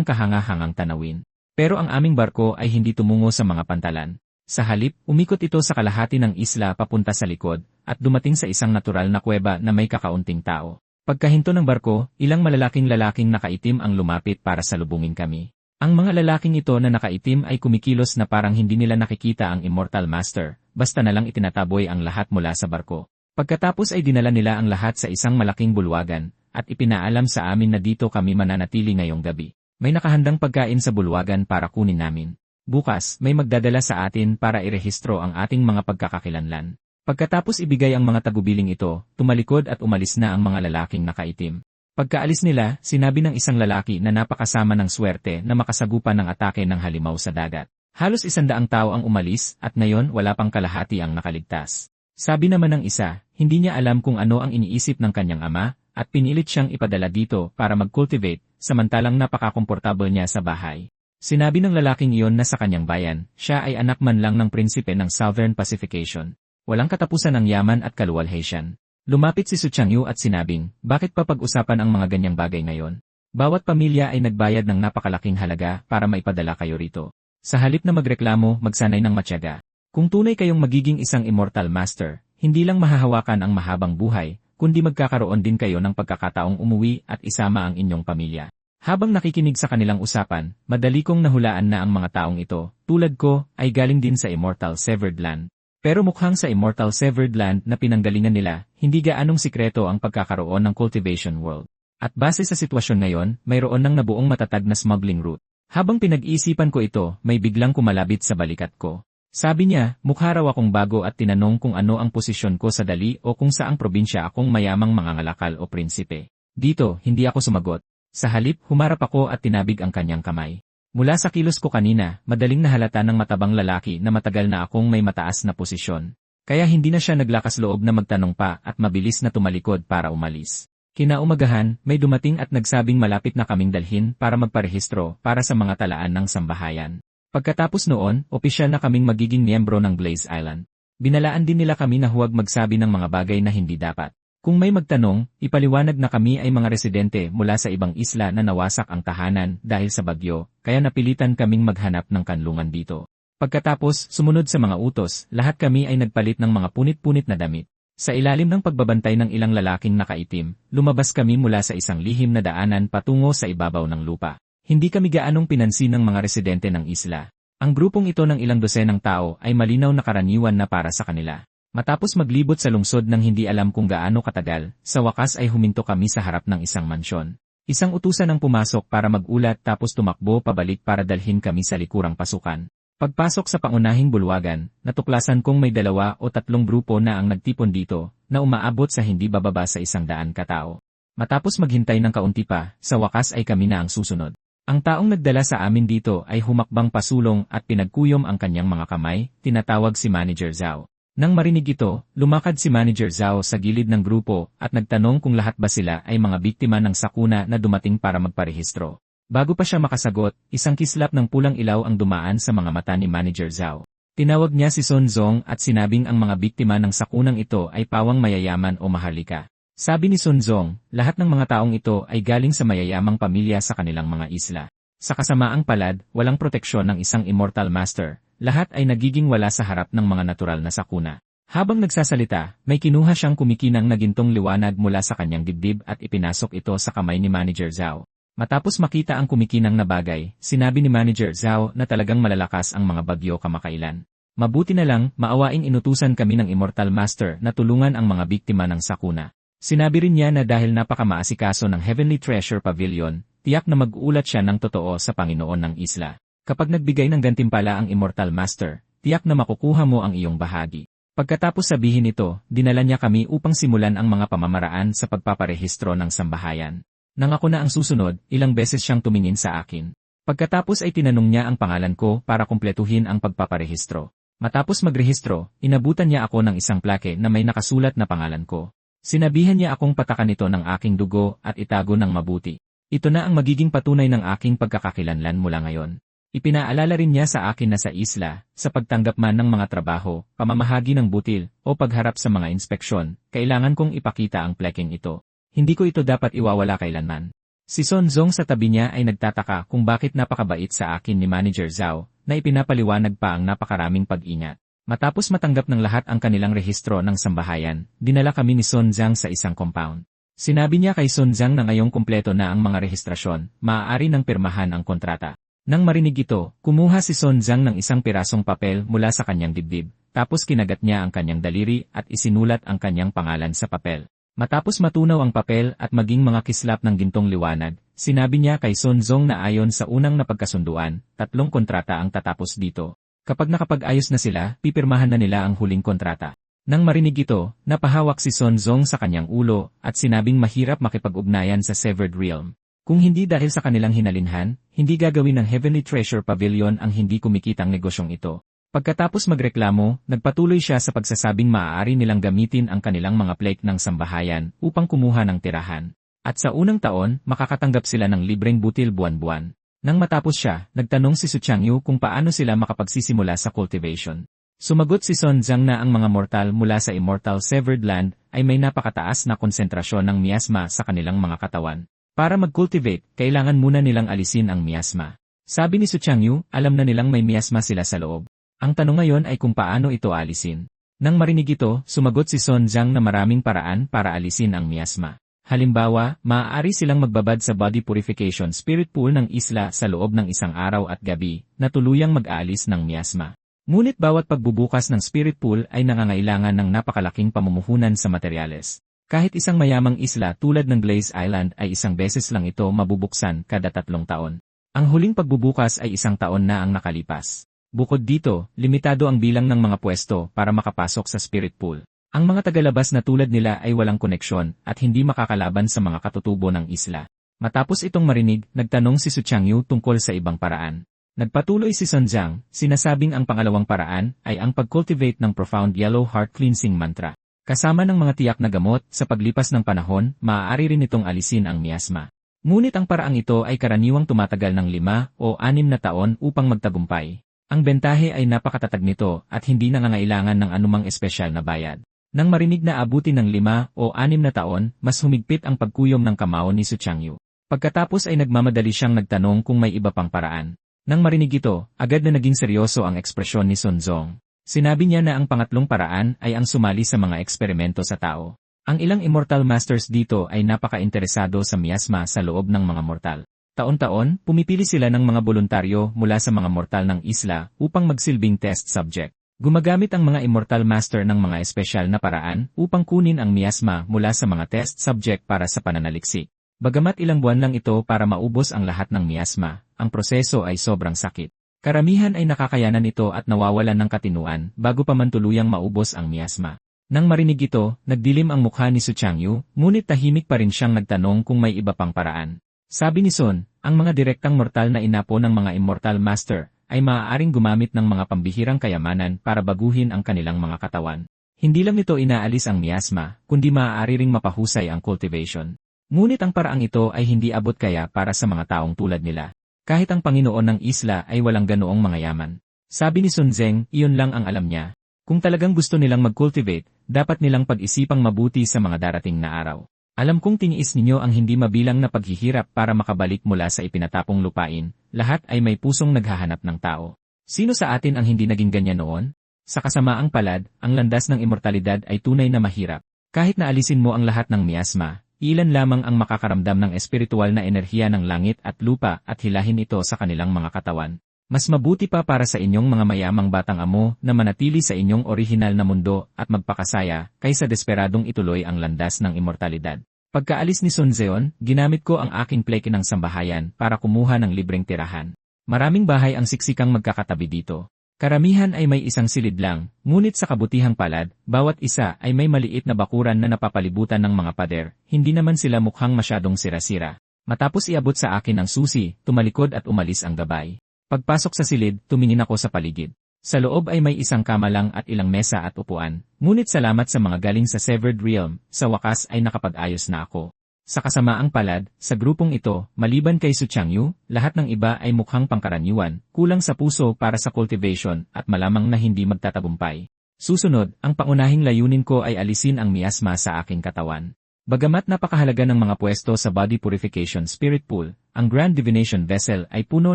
kahanga-hangang tanawin. Pero ang aming barko ay hindi tumungo sa mga pantalan. Sa halip, umikot ito sa kalahati ng isla papunta sa likod, at dumating sa isang natural na kuweba na may kakaunting tao. Pagkahinto ng barko, ilang malalaking lalaking nakaitim ang lumapit para salubungin kami. Ang mga lalaking ito na nakaitim ay kumikilos na parang hindi nila nakikita ang Immortal Master, basta na lang itinataboy ang lahat mula sa barko. Pagkatapos ay dinala nila ang lahat sa isang malaking bulwagan, at ipinaalam sa amin na dito kami mananatili ngayong gabi. May nakahandang pagkain sa bulwagan para kunin namin. Bukas, may magdadala sa atin para irehistro ang ating mga pagkakakilanlan. Pagkatapos ibigay ang mga tagubiling ito, tumalikod at umalis na ang mga lalaking nakaitim. Pagkaalis nila, sinabi ng isang lalaki na napakasama ng swerte na makasagupa ng atake ng halimaw sa dagat. Halos 100 tao ang umalis at ngayon wala pang kalahati ang nakaligtas. Sabi naman ng isa, hindi niya alam kung ano ang iniisip ng kanyang ama, at pinilit siyang ipadala dito para mag-cultivate, samantalang napakakomportable niya sa bahay. Sinabi ng lalaking iyon na sa kanyang bayan, siya ay anak man lang ng prinsipe ng Southern Pacification. Walang katapusan ang yaman at kaluwalhatian. Lumapit si Su Changyu at sinabing, bakit pa pag-usapan ang mga ganyang bagay ngayon? Bawat pamilya ay nagbayad ng napakalaking halaga para maipadala kayo rito. Sa halip na magreklamo, magsanay ng matyaga. Kung tunay kayong magiging isang Immortal Master, hindi lang mahahawakan ang mahabang buhay, kundi magkakaroon din kayo ng pagkakataong umuwi at isama ang inyong pamilya. Habang nakikinig sa kanilang usapan, madali kong nahulaan na ang mga taong ito, tulad ko, ay galing din sa Immortal Severed Land. Pero mukhang sa Immortal Severed Land na pinanggalingan nila, hindi gaanong sikreto ang pagkakaroon ng cultivation world. At base sa sitwasyon ngayon, mayroon ng nabuong matatag na smuggling route. Habang pinag-iisipan ko ito, may biglang kumalabit sa balikat ko. Sabi niya, mukha raw akong bago at tinanong kung ano ang posisyon ko sa dali o kung saang probinsya akong mayamang mangangalakal o prinsipe. Dito, hindi ako sumagot. Sa halip, humarap ako at tinabig ang kanyang kamay. Mula sa kilos ko kanina, madaling nahalata ng matabang lalaki na matagal na akong may mataas na posisyon. Kaya hindi na siya naglakas loob na magtanong pa at mabilis na tumalikod para umalis. Kinaumagahan, may dumating at nagsabing malapit na kaming dalhin para magparehistro para sa mga talaan ng sambahayan. Pagkatapos noon, opisyal na kaming magiging miyembro ng Blaze Island. Binalaan din nila kami na huwag magsabi ng mga bagay na hindi dapat. Kung may magtanong, ipaliwanag na kami ay mga residente mula sa ibang isla na nawasak ang tahanan dahil sa bagyo, kaya napilitan kaming maghanap ng kanlungan dito. Pagkatapos, sumunod sa mga utos, lahat kami ay nagpalit ng mga punit-punit na damit. Sa ilalim ng pagbabantay ng ilang lalaking nakaitim, lumabas kami mula sa isang lihim na daanan patungo sa ibabaw ng lupa. Hindi kami gaanong pinansin ng mga residente ng isla. Ang grupong ito ng ilang dosenang tao ay malinaw na karaniwan na para sa kanila. Matapos maglibot sa lungsod ng hindi alam kung gaano katagal, sa wakas ay huminto kami sa harap ng isang mansyon. Isang utusan ang pumasok para mag-ulat tapos tumakbo pabalik para dalhin kami sa likurang pasukan. Pagpasok sa pangunahing bulwagan, natuklasan kong may 2 o 3 grupo na ang nagtipon dito, na umaabot sa hindi bababa sa 100 katao. Matapos maghintay ng kaunti pa, sa wakas ay kami na ang susunod. Ang taong nagdala sa amin dito ay humakbang pasulong at pinagkuyom ang kanyang mga kamay, tinatawag si Manager Zhao. Nang marinig ito, lumakad si Manager Zhao sa gilid ng grupo at nagtanong kung lahat ba sila ay mga biktima ng sakuna na dumating para magparehistro. Bago pa siya makasagot, isang kislap ng pulang ilaw ang dumaan sa mga mata ni Manager Zhao. Tinawag niya si Sun Zong at sinabing ang mga biktima ng sakunang ito ay pawang mayayaman o maharlika. Sabi ni Sun Zong, lahat ng mga taong ito ay galing sa mayayamang pamilya sa kanilang mga isla. Sa kasamaang palad, walang proteksyon ng isang Immortal Master, lahat ay nagiging wala sa harap ng mga natural na sakuna. Habang nagsasalita, may kinuha siyang kumikinang na gintong liwanag mula sa kanyang dibdib at ipinasok ito sa kamay ni Manager Zhao. Matapos makita ang kumikinang na bagay, sinabi ni Manager Zhao na talagang malalakas ang mga bagyo kamakailan. Mabuti na lang, maawaing inutusan kami ng Immortal Master na tulungan ang mga biktima ng sakuna. Sinabi rin niya na dahil napakamaasikaso ng Heavenly Treasure Pavilion, tiyak na mag-uulat siya ng totoo sa Panginoon ng isla. Kapag nagbigay ng gantimpala ang Immortal Master, tiyak na makukuha mo ang iyong bahagi. Pagkatapos sabihin ito, dinala niya kami upang simulan ang mga pamamaraan sa pagpaparehistro ng sambahayan. Nang ako na ang susunod, ilang beses siyang tumingin sa akin. Pagkatapos ay tinanong niya ang pangalan ko para kumpletuhin ang pagpaparehistro. Matapos magrehistro, inabutan niya ako ng isang plake na may nakasulat na pangalan ko. Sinabihan niya akong patakan ito ng aking dugo at itago ng mabuti. Ito na ang magiging patunay ng aking pagkakakilanlan mula ngayon. Ipinaalala rin niya sa akin na sa isla, sa pagtanggap man ng mga trabaho, pamamahagi ng butil, o pagharap sa mga inspeksyon, kailangan kong ipakita ang plekeng ito. Hindi ko ito dapat iwawala kailanman. Si Sun Zong sa tabi niya ay nagtataka kung bakit napakabait sa akin ni Manager Zhao, na ipinapaliwanag pa ang napakaraming pag-ingat. Matapos matanggap ng lahat ang kanilang rehistro ng sambahayan, dinala kami ni Sun Zhang sa isang compound. Sinabi niya kay Sun Zhang na ngayong kumpleto na ang mga rehistrasyon, maaari nang pirmahan ang kontrata. Nang marinig ito, kumuha si Sun Zhang ng isang pirasong papel mula sa kanyang dibdib, tapos kinagat niya ang kanyang daliri at isinulat ang kanyang pangalan sa papel. Matapos matunaw ang papel at maging mga kislap ng gintong liwanag, sinabi niya kay Sun Zong na ayon sa unang napagkasunduan, 3 kontrata ang tatapos dito. Kapag nakapag-ayos na sila, pipirmahan na nila ang huling kontrata. Nang marinig ito, napahawak si Sun Zong sa kanyang ulo at sinabing mahirap makipag-ugnayan sa Severed Realm. Kung hindi dahil sa kanilang hinalinhan, hindi gagawin ng Heavenly Treasure Pavilion ang hindi kumikitang negosyong ito. Pagkatapos magreklamo, nagpatuloy siya sa pagsasabing maaari nilang gamitin ang kanilang mga plate ng sambahayan upang kumuha ng tirahan. At sa unang taon, makakatanggap sila ng libreng butil buwan-buwan. Nang matapos siya, nagtanong si Su Changyu kung paano sila makapagsisimula sa cultivation. Sumagot si Sun Zhang na ang mga mortal mula sa Immortal Severed Land ay may napakataas na konsentrasyon ng miasma sa kanilang mga katawan. Para mag-cultivate, kailangan muna nilang alisin ang miasma. Sabi ni Su Changyu, alam na nilang may miasma sila sa loob. Ang tanong ngayon ay kung paano ito alisin. Nang marinig ito, sumagot si Sun Zhang na maraming paraan para alisin ang miasma. Halimbawa, maaari silang magbabad sa body purification spirit pool ng isla sa loob ng isang araw at gabi, na tuluyang mag-aalis ng miasma. Ngunit bawat pagbubukas ng spirit pool ay nangangailangan ng napakalaking pamumuhunan sa materyales. Kahit isang mayamang isla tulad ng Blaze Island ay isang beses lang ito mabubuksan kada 3 taon. Ang huling pagbubukas ay 1 taon na ang nakalipas. Bukod dito, limitado ang bilang ng mga pwesto para makapasok sa spirit pool. Ang mga tagalabas na tulad nila ay walang koneksyon at hindi makakalaban sa mga katutubo ng isla. Matapos itong marinig, nagtanong si Su Changyu tungkol sa ibang paraan. Nagpatuloy si Sun Jiang, sinasabing ang pangalawang paraan ay ang pag-cultivate ng profound yellow heart cleansing mantra. Kasama ng mga tiyak na gamot, sa paglipas ng panahon, maaari rin itong alisin ang miasma. Ngunit ang paraang ito ay karaniwang tumatagal ng 5 o 6 na taon upang magtagumpay. Ang bentahe ay napakatatag nito at hindi nangangailangan ng anumang espesyal na bayad. Nang marinig na abutin ng 5 o 6 na taon, mas humigpit ang pagkuyom ng kamao ni Su Changyu. Pagkatapos ay nagmamadali siyang nagtanong kung may iba pang paraan. Nang marinig ito, agad na naging seryoso ang ekspresyon ni Sun Zong. Sinabi niya na ang pangatlong paraan ay ang sumali sa mga eksperimento sa tao. Ang ilang immortal masters dito ay napaka-interesado sa miasma sa loob ng mga mortal. Taon-taon, pumipili sila ng mga voluntaryo mula sa mga mortal ng isla upang magsilbing test subject. Gumagamit ang mga immortal master ng mga espesyal na paraan upang kunin ang miasma mula sa mga test subject para sa pananaliksik. Bagamat ilang buwan lang ito para maubos ang lahat ng miasma, ang proseso ay sobrang sakit. Karamihan ay nakakayanan ito at nawawalan ng katinuan bago pa man tuluyang maubos ang miasma. Nang marinig ito, nagdilim ang mukha ni Su Changyu, ngunit tahimik pa rin siyang nagtanong kung may iba pang paraan. Sabi ni Sun, ang mga direktang mortal na inapo ng mga immortal master ay maaaring gumamit ng mga pambihirang kayamanan para baguhin ang kanilang mga katawan. Hindi lang ito inaalis ang miasma, kundi maaari ring mapahusay ang cultivation. Ngunit ang paraang ito ay hindi abot kaya para sa mga taong tulad nila. Kahit ang Panginoon ng isla ay walang ganoong mga yaman. Sabi ni Sun Zeng, iyon lang ang alam niya. Kung talagang gusto nilang mag-cultivate, dapat nilang pag-isipang mabuti sa mga darating na araw. Alam kong tiniis ninyo ang hindi mabilang na paghihirap para makabalik mula sa ipinatapong lupain, lahat ay may pusong naghahanap ng tao. Sino sa atin ang hindi naging ganyan noon? Sa kasamaang palad, ang landas ng immortalidad ay tunay na mahirap. Kahit na alisin mo ang lahat ng miasma, ilan lamang ang makakaramdam ng espiritual na enerhiya ng langit at lupa at hilahin ito sa kanilang mga katawan. Mas mabuti pa para sa inyong mga mayamang batang amo na manatili sa inyong orihinal na mundo at magpakasaya kaysa desperadong ituloy ang landas ng immortalidad. Pagkaalis ni Sun Zeon, ginamit ko ang aking pleke ng sambahayan para kumuha ng libreng tirahan. Maraming bahay ang siksikang magkakatabi dito. Karamihan ay may isang silid lang, ngunit sa kabutihang palad, bawat isa ay may maliit na bakuran na napapalibutan ng mga pader, hindi naman sila mukhang masyadong sira-sira. Matapos iabot sa akin ang susi, tumalikod at umalis ang gabay. Pagpasok sa silid, tumingin ako sa paligid. Sa loob ay may isang kama lang at ilang mesa at upuan, ngunit salamat sa mga galing sa Severed Realm, sa wakas ay nakapag-ayos na ako. Sa kasamaang palad, sa grupong ito, maliban kay Su Changyu, lahat ng iba ay mukhang pangkaraniwan, kulang sa puso para sa cultivation at malamang na hindi magtatagumpay. Susunod, ang pangunahing layunin ko ay alisin ang miasma sa aking katawan. Bagamat napakahalaga ng mga pwesto sa Body Purification Spirit Pool, ang Grand Divination Vessel ay puno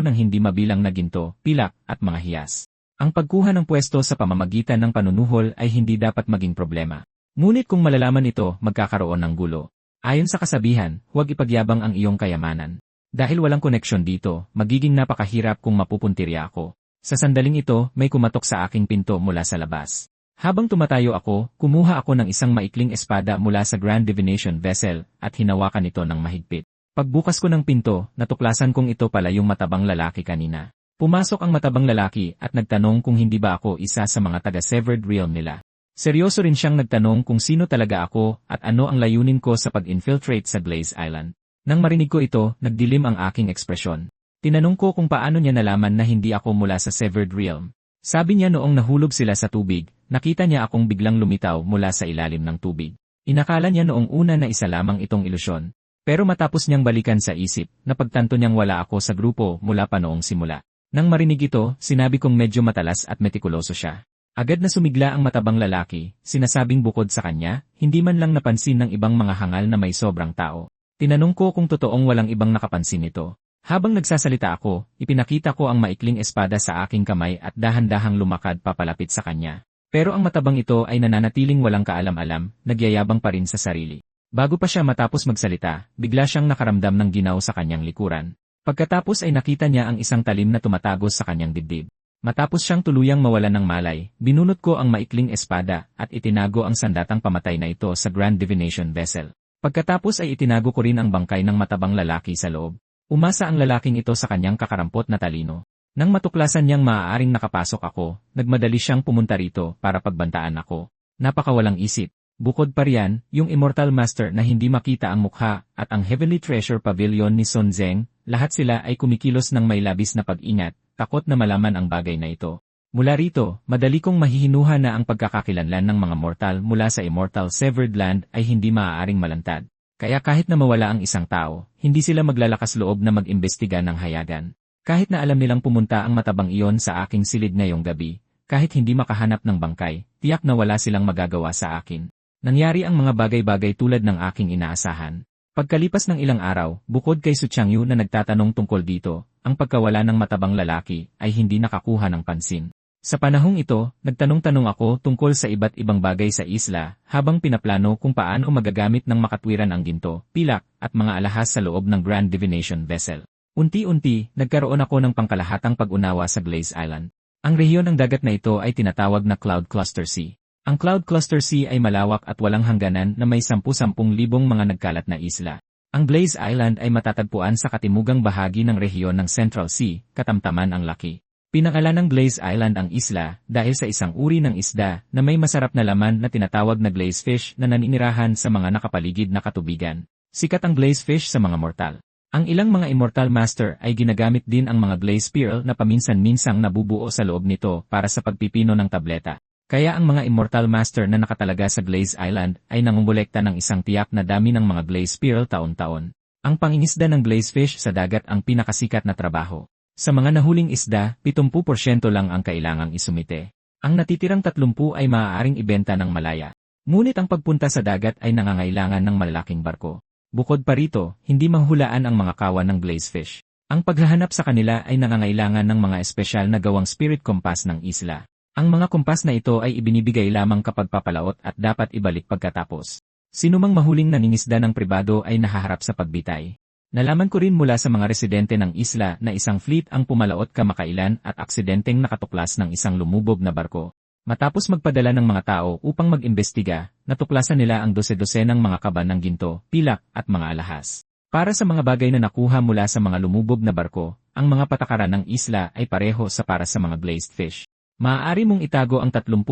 ng hindi mabilang na ginto, pilak, at mga hiyas. Ang pagkuha ng pwesto sa pamamagitan ng panunuhol ay hindi dapat maging problema. Ngunit kung malalaman ito, magkakaroon ng gulo. Ayon sa kasabihan, huwag ipagyabang ang iyong kayamanan. Dahil walang koneksyon dito, magiging napakahirap kung mapupuntirya ako. Sa sandaling ito, may kumatok sa aking pinto mula sa labas. Habang tumatayo ako, kumuha ako ng isang maikling espada mula sa Grand Divination Vessel at hinawakan ito ng mahigpit. Pagbukas ko ng pinto, natuklasan kong ito pala yung matabang lalaki kanina. Pumasok ang matabang lalaki at nagtanong kung hindi ba ako isa sa mga taga-Severed Realm nila. Seryoso rin siyang nagtanong kung sino talaga ako at ano ang layunin ko sa pag-infiltrate sa Glaze Island. Nang marinig ko ito, nagdilim ang aking ekspresyon. Tinanong ko kung paano niya nalaman na hindi ako mula sa Severed Realm. Sabi niya noong nahulog sila sa tubig, nakita niya akong biglang lumitaw mula sa ilalim ng tubig. Inakala niya noong una na isa lamang itong ilusyon. Pero matapos niyang balikan sa isip, napagtanto niyang wala ako sa grupo mula pa noong simula. Nang marinig ito, sinabi kong medyo matalas at metikuloso siya. Agad na sumigla ang matabang lalaki, sinasabing bukod sa kanya, hindi man lang napansin ng ibang mga hangal na may sobrang tao. Tinanong ko kung totoong walang ibang nakapansin nito. Habang nagsasalita ako, ipinakita ko ang maikling espada sa aking kamay at dahan-dahang lumakad papalapit sa kanya. Pero ang matabang ito ay nananatiling walang kaalam-alam, nagyayabang pa rin sa sarili. Bago pa siya matapos magsalita, bigla siyang nakaramdam ng ginaw sa kanyang likuran. Pagkatapos ay nakita niya ang isang talim na tumatagos sa kanyang dibdib. Matapos siyang tuluyang mawalan ng malay, binunot ko ang maikling espada at itinago ang sandatang pamatay na ito sa Grand Divination Vessel. Pagkatapos ay itinago ko rin ang bangkay ng matabang lalaki sa loob. Umasa ang lalaking ito sa kanyang kakarampot na talino. Nang matuklasan niyang maaaring nakapasok ako, nagmadali siyang pumunta rito para pagbantaan ako. Napakawalang isip. Bukod pa riyan, yung Immortal Master na hindi makita ang mukha at ang Heavenly Treasure Pavilion ni Sun Zeng, lahat sila ay kumikilos ng may labis na pag-ingat, takot na malaman ang bagay na ito. Mula rito, madali kong mahihinuha na ang pagkakakilanlan ng mga mortal mula sa Immortal Severed Land ay hindi maaaring malantad. Kaya kahit na mawala ang isang tao, hindi sila maglalakas loob na mag-imbestiga ng hayagan. Kahit na alam nilang pumunta ang matabang iyon sa aking silid ngayong gabi, kahit hindi makahanap ng bangkay, tiyak na wala silang magagawa sa akin. Nangyari ang mga bagay-bagay tulad ng aking inaasahan. Pagkalipas ng ilang araw, bukod kay Su Changyu na nagtatanong tungkol dito, ang pagkawala ng matabang lalaki ay hindi nakakuha ng pansin. Sa panahong ito, nagtanong-tanong ako tungkol sa iba't ibang bagay sa isla, habang pinaplano kung paano magagamit ng makatwiran ang ginto, pilak, at mga alahas sa loob ng Grand Divination Vessel. Unti-unti, nagkaroon ako ng pangkalahatang pag-unawa sa Glaze Island. Ang rehiyon ng dagat na ito ay tinatawag na Cloud Cluster Sea. Ang Cloud Cluster Sea ay malawak at walang hangganan na may 10,000 mga nagkalat na isla. Ang Glaze Island ay matatagpuan sa katimugang bahagi ng rehiyon ng Central Sea, katamtaman ang laki. Pinangalan ng Glaze Island ang isla dahil sa isang uri ng isda na may masarap na laman na tinatawag na glazefish na naninirahan sa mga nakapaligid na katubigan. Sikat ang glazefish sa mga mortal. Ang ilang mga Immortal Master ay ginagamit din ang mga glaze pearl na paminsan-minsang nabubuo sa loob nito para sa pagpipino ng tableta. Kaya ang mga Immortal Master na nakatalaga sa Glaze Island ay nangungulekta ng isang tiyak na dami ng mga glaze pearl taon-taon. Ang pangingisda ng glazefish sa dagat ang pinakasikat na trabaho. Sa mga nahuling isda, 70% lang ang kailangang isumite. Ang natitirang 30 ay maaaring ibenta ng malaya. Ngunit ang pagpunta sa dagat ay nangangailangan ng malalaking barko. Bukod pa rito, hindi mahulaan ang mga kawan ng glazefish. Ang paghahanap sa kanila ay nangangailangan ng mga espesyal na gawang spirit compass ng isla. Ang mga kompas na ito ay ibinibigay lamang kapag papalaot at dapat ibalik pagkatapos. Sinumang mahuling naningisda ng pribado ay nahaharap sa pagbitay. Nalaman ko rin mula sa mga residente ng isla na isang fleet ang pumalaot kamakailan at aksidenteng nakatuklas ng isang lumubog na barko. Matapos magpadala ng mga tao upang mag-imbestiga, natuklasan nila ang dose-dosenang mga kaban ng ginto, pilak at mga alahas. Para sa mga bagay na nakuha mula sa mga lumubog na barko, ang mga patakaran ng isla ay pareho sa para sa mga glazed fish. Maaari mong itago ang 30%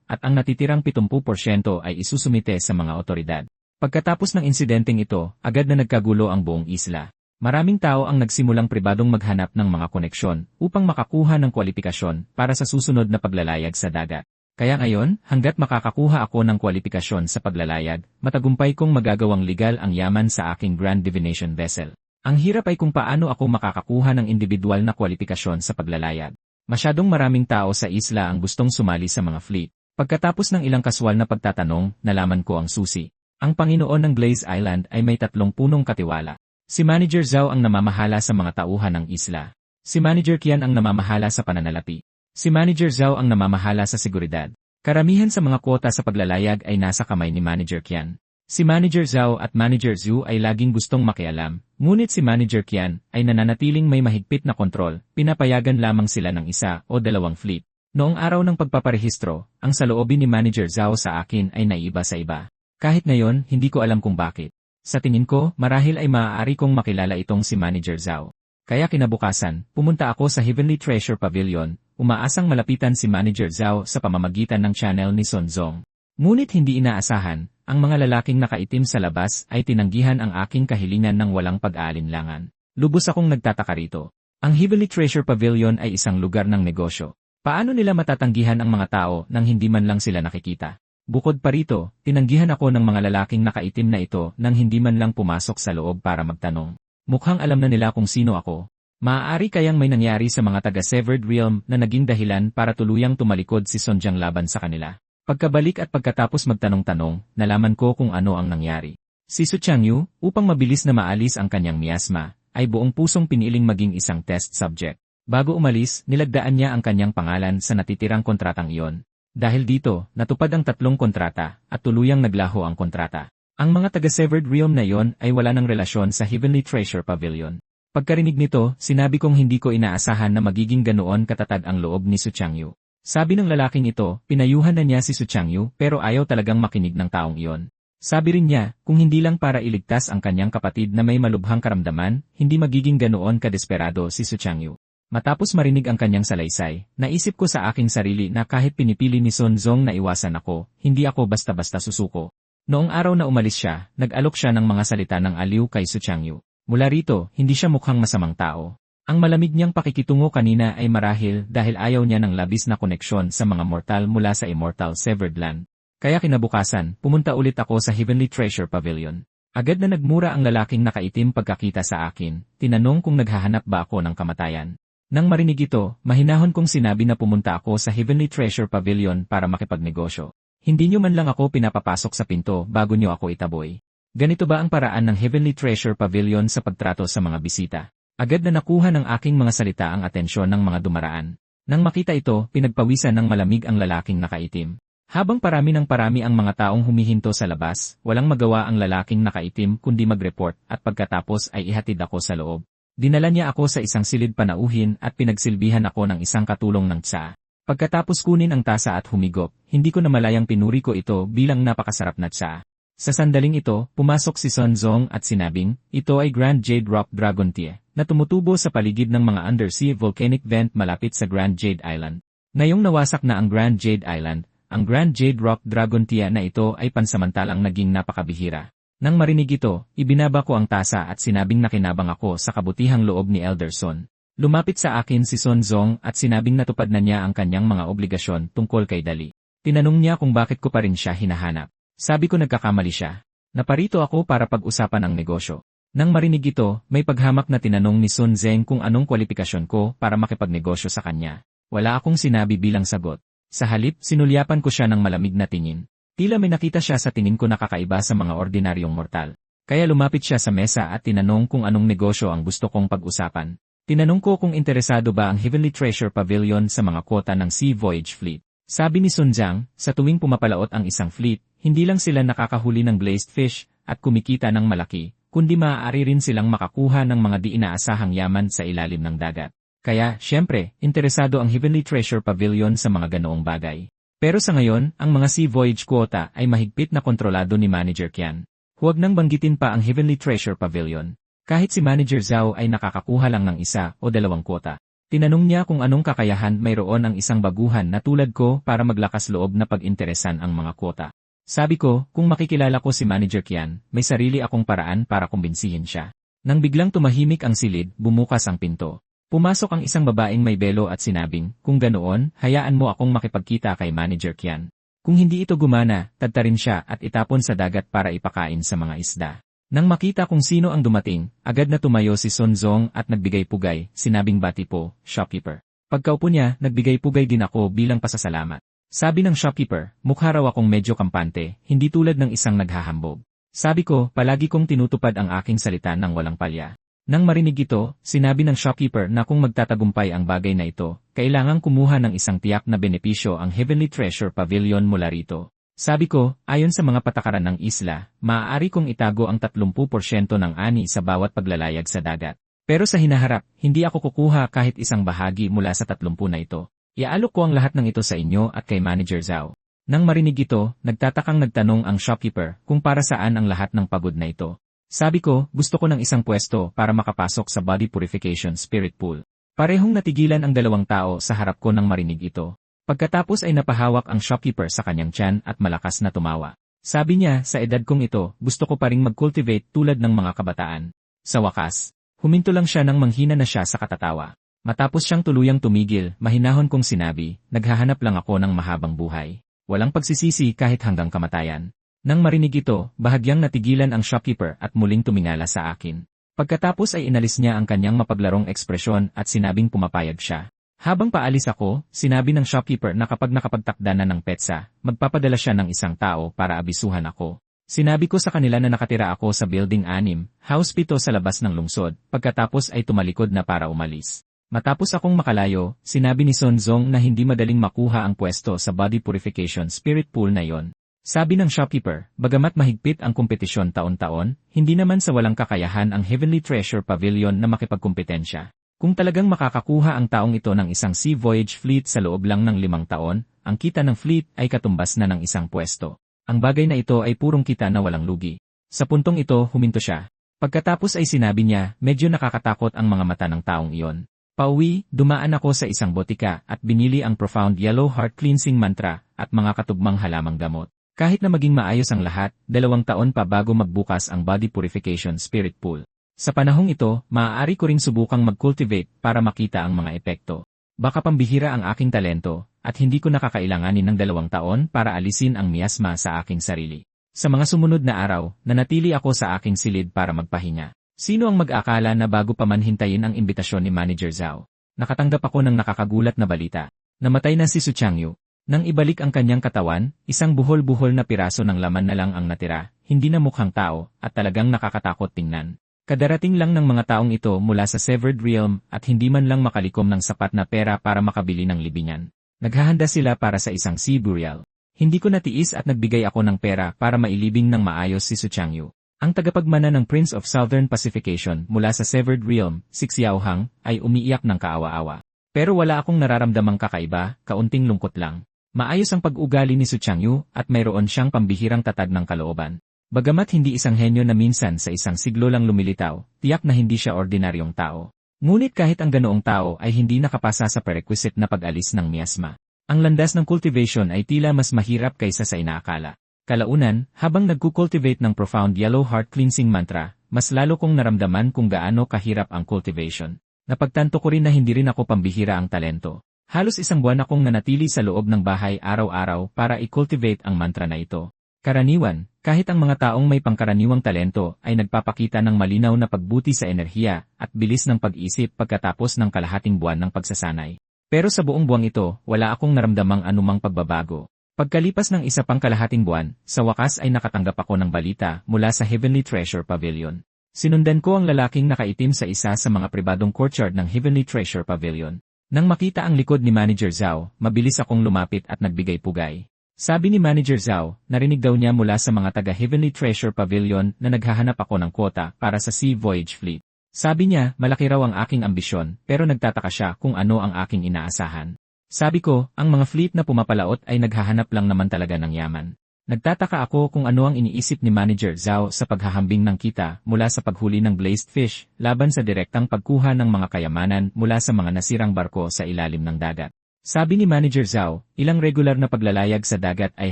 at ang natitirang 70% ay isusumite sa mga otoridad. Pagkatapos ng insidenteng ito, agad na nagkagulo ang buong isla. Maraming tao ang nagsimulang pribadong maghanap ng mga koneksyon upang makakuha ng kwalifikasyon para sa susunod na paglalayag sa dagat. Kaya ngayon, hanggat makakakuha ako ng kwalifikasyon sa paglalayag, matagumpay kong magagawang legal ang yaman sa aking Grand Divination Vessel. Ang hirap ay kung paano ako makakakuha ng individual na kwalifikasyon sa paglalayag. Masyadong maraming tao sa isla ang gustong sumali sa mga fleet. Pagkatapos ng ilang kaswal na pagtatanong, nalaman ko ang susi. Ang Panginoon ng Glaze Island ay may 3 punong katiwala. Si Manager Zhao ang namamahala sa mga tauhan ng isla. Si Manager Qian ang namamahala sa pananalapi. Si Manager Zhao ang namamahala sa seguridad. Karamihan sa mga kwota sa paglalayag ay nasa kamay ni Manager Qian. Si Manager Zhao at Manager Zhu ay laging gustong makialam, ngunit si Manager Qian ay nananatiling may mahigpit na kontrol, pinapayagan lamang sila ng 1 o 2 fleet. Noong araw ng pagpaparehistro, ang saloobin ni Manager Zhao sa akin ay naiba sa iba. Kahit ngayon, hindi ko alam kung bakit. Sa tingin ko, marahil ay maaari kong makilala itong si Manager Zhao. Kaya kinabukasan, pumunta ako sa Heavenly Treasure Pavilion, umaasang malapitan si Manager Zhao sa pamamagitan ng channel ni Sun Zong. Ngunit hindi inaasahan, ang mga lalaking nakaitim sa labas ay tinanggihan ang aking kahilingan ng walang pag-aalinlangan. Lubos akong nagtataka rito. Ang Heavenly Treasure Pavilion ay isang lugar ng negosyo. Paano nila matatanggihan ang mga tao nang hindi man lang sila nakikita? Bukod pa rito, tinanggihan ako ng mga lalaking nakaitim na ito nang hindi man lang pumasok sa loob para magtanong. Mukhang alam na nila kung sino ako. Maaari kayang may nangyari sa mga taga-Severed Realm na naging dahilan para tuluyang tumalikod si Sun Jiang laban sa kanila. Pagkabalik at pagkatapos magtanong-tanong, nalaman ko kung ano ang nangyari. Si Su Changyu, upang mabilis na maalis ang kanyang miasma, ay buong pusong piniling maging isang test subject. Bago umalis, nilagdaan niya ang kanyang pangalan sa natitirang kontratang iyon. Dahil dito, natupad ang 3 kontrata, at tuluyang naglaho ang kontrata. Ang mga taga-Severed Realm na iyon ay wala ng relasyon sa Heavenly Treasure Pavilion. Pagkarinig nito, sinabi kong hindi ko inaasahan na magiging ganoon katatag ang loob ni Su Changyu. Sabi ng lalaking ito, pinayuhan na niya si Su Changyu pero ayaw talagang makinig ng taong iyon. Sabi rin niya, kung hindi lang para iligtas ang kanyang kapatid na may malubhang karamdaman, hindi magiging ganoon kadesperado si Su Changyu. Matapos marinig ang kanyang salaysay, naisip ko sa aking sarili na kahit pinipili ni Sun Zong na iwasan ako, hindi ako basta-basta susuko. Noong araw na umalis siya, nag-alok siya ng mga salita ng aliw kay Su Changyu. Mula rito, hindi siya mukhang masamang tao. Ang malamig niyang pakikitungo kanina ay marahil dahil ayaw niya ng labis na koneksyon sa mga mortal mula sa Immortal Severed Land. Kaya kinabukasan, pumunta ulit ako sa Heavenly Treasure Pavilion. Agad na nagmura ang lalaking nakaitim pagkakita sa akin, tinanong kung naghahanap ba ako ng kamatayan. Nang marinig ito, mahinahon kong sinabi na pumunta ako sa Heavenly Treasure Pavilion para makipagnegosyo. Hindi niyo man lang ako pinapapasok sa pinto bago niyo ako itaboy. Ganito ba ang paraan ng Heavenly Treasure Pavilion sa pagtrato sa mga bisita? Agad na nakuha ng aking mga salita ang atensyon ng mga dumaraan. Nang makita ito, pinagpawisan ng malamig ang lalaking nakaitim. Habang parami ang mga taong humihinto sa labas, walang magawa ang lalaking nakaitim kundi mag-report at pagkatapos ay ihatid ako sa loob. Dinala niya ako sa isang silid panauhin at pinagsilbihan ako ng isang katulong ng tsa. Pagkatapos kunin ang tasa at humigop, hindi ko namalayang pinuri ko ito bilang napakasarap na tsa. Sa sandaling ito, pumasok si Sun Zong at sinabing, ito ay Grand Jade Rock Dragon Tea, na tumutubo sa paligid ng mga undersea volcanic vent malapit sa Grand Jade Island. Ngayong nawasak na ang Grand Jade Island, ang Grand Jade Rock Dragon Tea na ito ay pansamantalang naging napakabihira. Nang marinig ito, ibinaba ko ang tasa at sinabing nakinabang ako sa kabutihang loob ni Elder Sun. Lumapit sa akin si Sun Zong at sinabing natupad na niya ang kanyang mga obligasyon tungkol kay Dali. Tinanong niya kung bakit ko pa rin siya hinahanap. Sabi ko nagkakamali siya. Naparito ako para pag-usapan ang negosyo. Nang marinig ito, may paghamak na tinanong ni Sun Zeng kung anong kwalifikasyon ko para makipagnegosyo sa kanya. Wala akong sinabi bilang sagot. Sa halip, sinulyapan ko siya ng malamig na tingin. Tila may nakita siya sa tingin ko na kakaiba sa mga ordinaryong mortal. Kaya lumapit siya sa mesa at tinanong kung anong negosyo ang gusto kong pag-usapan. Tinanong ko kung interesado ba ang Heavenly Treasure Pavilion sa mga kwota ng Sea Voyage Fleet. Sabi ni Sun Jiang, sa tuwing pumapalaot ang isang fleet, hindi lang sila nakakahuli ng glazed fish at kumikita ng malaki, kundi maaari rin silang makakuha ng mga di inaasahang yaman sa ilalim ng dagat. Kaya, syempre, interesado ang Heavenly Treasure Pavilion sa mga ganoong bagay. Pero sa ngayon, ang mga sea voyage quota ay mahigpit na kontrolado ni Manager Qian. Huwag nang banggitin pa ang Heavenly Treasure Pavilion. Kahit si Manager Zhao ay nakakakuha lang ng isa o dalawang quota. Tinanong niya kung anong kakayahan mayroon ang isang baguhan na tulad ko para maglakas loob na pag-interesan ang mga quota. Sabi ko, kung makikilala ko si Manager Qian, may sarili akong paraan para kumbinsihin siya. Nang biglang tumahimik ang silid, bumukas ang pinto. Pumasok ang isang babaeng may belo at sinabing, kung ganoon, hayaan mo akong makipagkita kay Manager Qian. Kung hindi ito gumana, tadtarin siya at itapon sa dagat para ipakain sa mga isda. Nang makita kung sino ang dumating, agad na tumayo si Sun Zong at nagbigay pugay, sinabing bati po, shopkeeper. Pagkaupo niya, nagbigay pugay din ako bilang pasasalamat. Sabi ng shopkeeper, mukha raw akong medyo kampante, hindi tulad ng isang naghahambog. Sabi ko, palagi kong tinutupad ang aking salita ng walang palya. Nang marinig ito, sinabi ng shopkeeper na kung magtatagumpay ang bagay na ito, kailangang kumuha ng isang tiyak na benepisyo ang Heavenly Treasure Pavilion mula rito. Sabi ko, ayon sa mga patakaran ng isla, maaari kong itago ang 30% ng ani sa bawat paglalayag sa dagat. Pero sa hinaharap, hindi ako kukuha kahit isang bahagi mula sa 30 na ito. Iaalok ko ang lahat ng ito sa inyo at kay Manager Zhao. Nang marinig ito, nagtatakang nagtanong ang shopkeeper kung para saan ang lahat ng pagod na ito. Sabi ko, gusto ko ng isang pwesto para makapasok sa Body Purification Spirit Pool. Parehong natigilan ang dalawang tao sa harap ko nang marinig ito. Pagkatapos ay napahawak ang shopkeeper sa kanyang tiyan at malakas na tumawa. Sabi niya, sa edad kong ito, gusto ko pa ring mag-cultivate tulad ng mga kabataan. Sa wakas, huminto lang siya nang manghina na siya sa katatawa. Matapos siyang tuluyang tumigil, mahinahon kong sinabi, naghahanap lang ako ng mahabang buhay. Walang pagsisisi kahit hanggang kamatayan. Nang marinig ito, bahagyang natigilan ang shopkeeper at muling tumingala sa akin. Pagkatapos ay inalis niya ang kanyang mapaglarong ekspresyon at sinabing pumapayag siya. Habang paalis ako, sinabi ng shopkeeper na kapag nakapagtakda na ng petsa, magpapadala siya ng isang tao para abisuhan ako. Sinabi ko sa kanila na nakatira ako sa Building 6, House 7 sa labas ng lungsod, pagkatapos ay tumalikod na para umalis. Matapos akong makalayo, sinabi ni Sun Zong na hindi madaling makuha ang pwesto sa Body Purification Spirit Pool na yon. Sabi ng shopkeeper, bagamat mahigpit ang kompetisyon taon-taon, hindi naman sa walang kakayahan ang Heavenly Treasure Pavilion na makipagkompetensya. Kung talagang makakakuha ang taong ito ng isang sea voyage fleet sa loob lang ng 5 taon, ang kita ng fleet ay katumbas na ng isang pwesto. Ang bagay na ito ay purong kita na walang lugi. Sa puntong ito, huminto siya. Pagkatapos ay sinabi niya, medyo nakakatakot ang mga mata ng taong iyon. Pauwi, dumaan ako sa isang botika at binili ang Profound Yellow Heart Cleansing Mantra at mga katugmang halamang gamot. Kahit na maging maayos ang lahat, 2 taon pa bago magbukas ang Body Purification Spirit Pool. Sa panahong ito, maaari ko ring subukang mag-cultivate para makita ang mga epekto. Baka pambihira ang aking talento, at hindi ko nakakailanganin ng 2 taon para alisin ang miasma sa aking sarili. Sa mga sumunod na araw, nanatili ako sa aking silid para magpahinga. Sino ang mag-akala na bago pa man hintayin ang imbitasyon ni Manager Zhao? Nakatanggap ako ng nakakagulat na balita. Namatay na si Su Changyu. Nang ibalik ang kanyang katawan, isang buhol-buhol na piraso ng laman na lang ang natira, hindi na mukhang tao, at talagang nakakatakot tingnan. Kadarating lang ng mga taong ito mula sa Severed Realm at hindi man lang makalikom ng sapat na pera para makabili ng libingan. Naghahanda sila para sa isang sea burial. Hindi ko natiis at nagbigay ako ng pera para mailibing ng maayos si Su Changyu. Ang tagapagmana ng Prince of Southern Pacification mula sa Severed Realm, si Xiao Hang, ay umiiyak ng kaawa-awa. Pero wala akong nararamdamang kakaiba, kaunting lungkot lang. Maayos ang pag-ugali ni Su Changyu at mayroon siyang pambihirang tatag ng kalooban. Bagamat hindi isang henyo na minsan sa isang siglo lang lumilitaw, tiyak na hindi siya ordinaryong tao. Ngunit kahit ang ganoong tao ay hindi nakapasa sa prerequisite na pag-alis ng miasma. Ang landas ng cultivation ay tila mas mahirap kaysa sa inaakala. Kalaunan, habang nagkukultivate ng Profound Yellow Heart Cleansing Mantra, mas lalo kong naramdaman kung gaano kahirap ang cultivation. Napagtanto ko rin na hindi rin ako pambihira ang talento. Halos 1 buwan akong nanatili sa loob ng bahay araw-araw para i-cultivate ang mantra na ito. Karaniwan, kahit ang mga taong may pangkaraniwang talento ay nagpapakita ng malinaw na pagbuti sa enerhiya at bilis ng pag-isip pagkatapos ng kalahating buwan ng pagsasanay. Pero sa buong buwang ito, wala akong naramdamang anumang pagbabago. Pagkalipas ng 1 pang kalahating buwan, sa wakas ay nakatanggap ako ng balita mula sa Heavenly Treasure Pavilion. Sinundan ko ang lalaking nakaitim sa isa sa mga pribadong courtyard ng Heavenly Treasure Pavilion. Nang makita ang likod ni Manager Zhao, mabilis akong lumapit at nagbigay pugay. Sabi ni Manager Zhao, narinig daw niya mula sa mga taga Heavenly Treasure Pavilion na naghahanap ako ng kwota para sa Sea Voyage Fleet. Sabi niya, malaki raw ang aking ambisyon, pero nagtataka siya kung ano ang aking inaasahan. Sabi ko, ang mga fleet na pumapalaot ay naghahanap lang naman talaga ng yaman. Nagtataka ako kung ano ang iniisip ni Manager Zhao sa paghahambing ng kita mula sa paghuli ng glazed fish laban sa direktang pagkuha ng mga kayamanan mula sa mga nasirang barko sa ilalim ng dagat. Sabi ni Manager Zhao, ilang regular na paglalayag sa dagat ay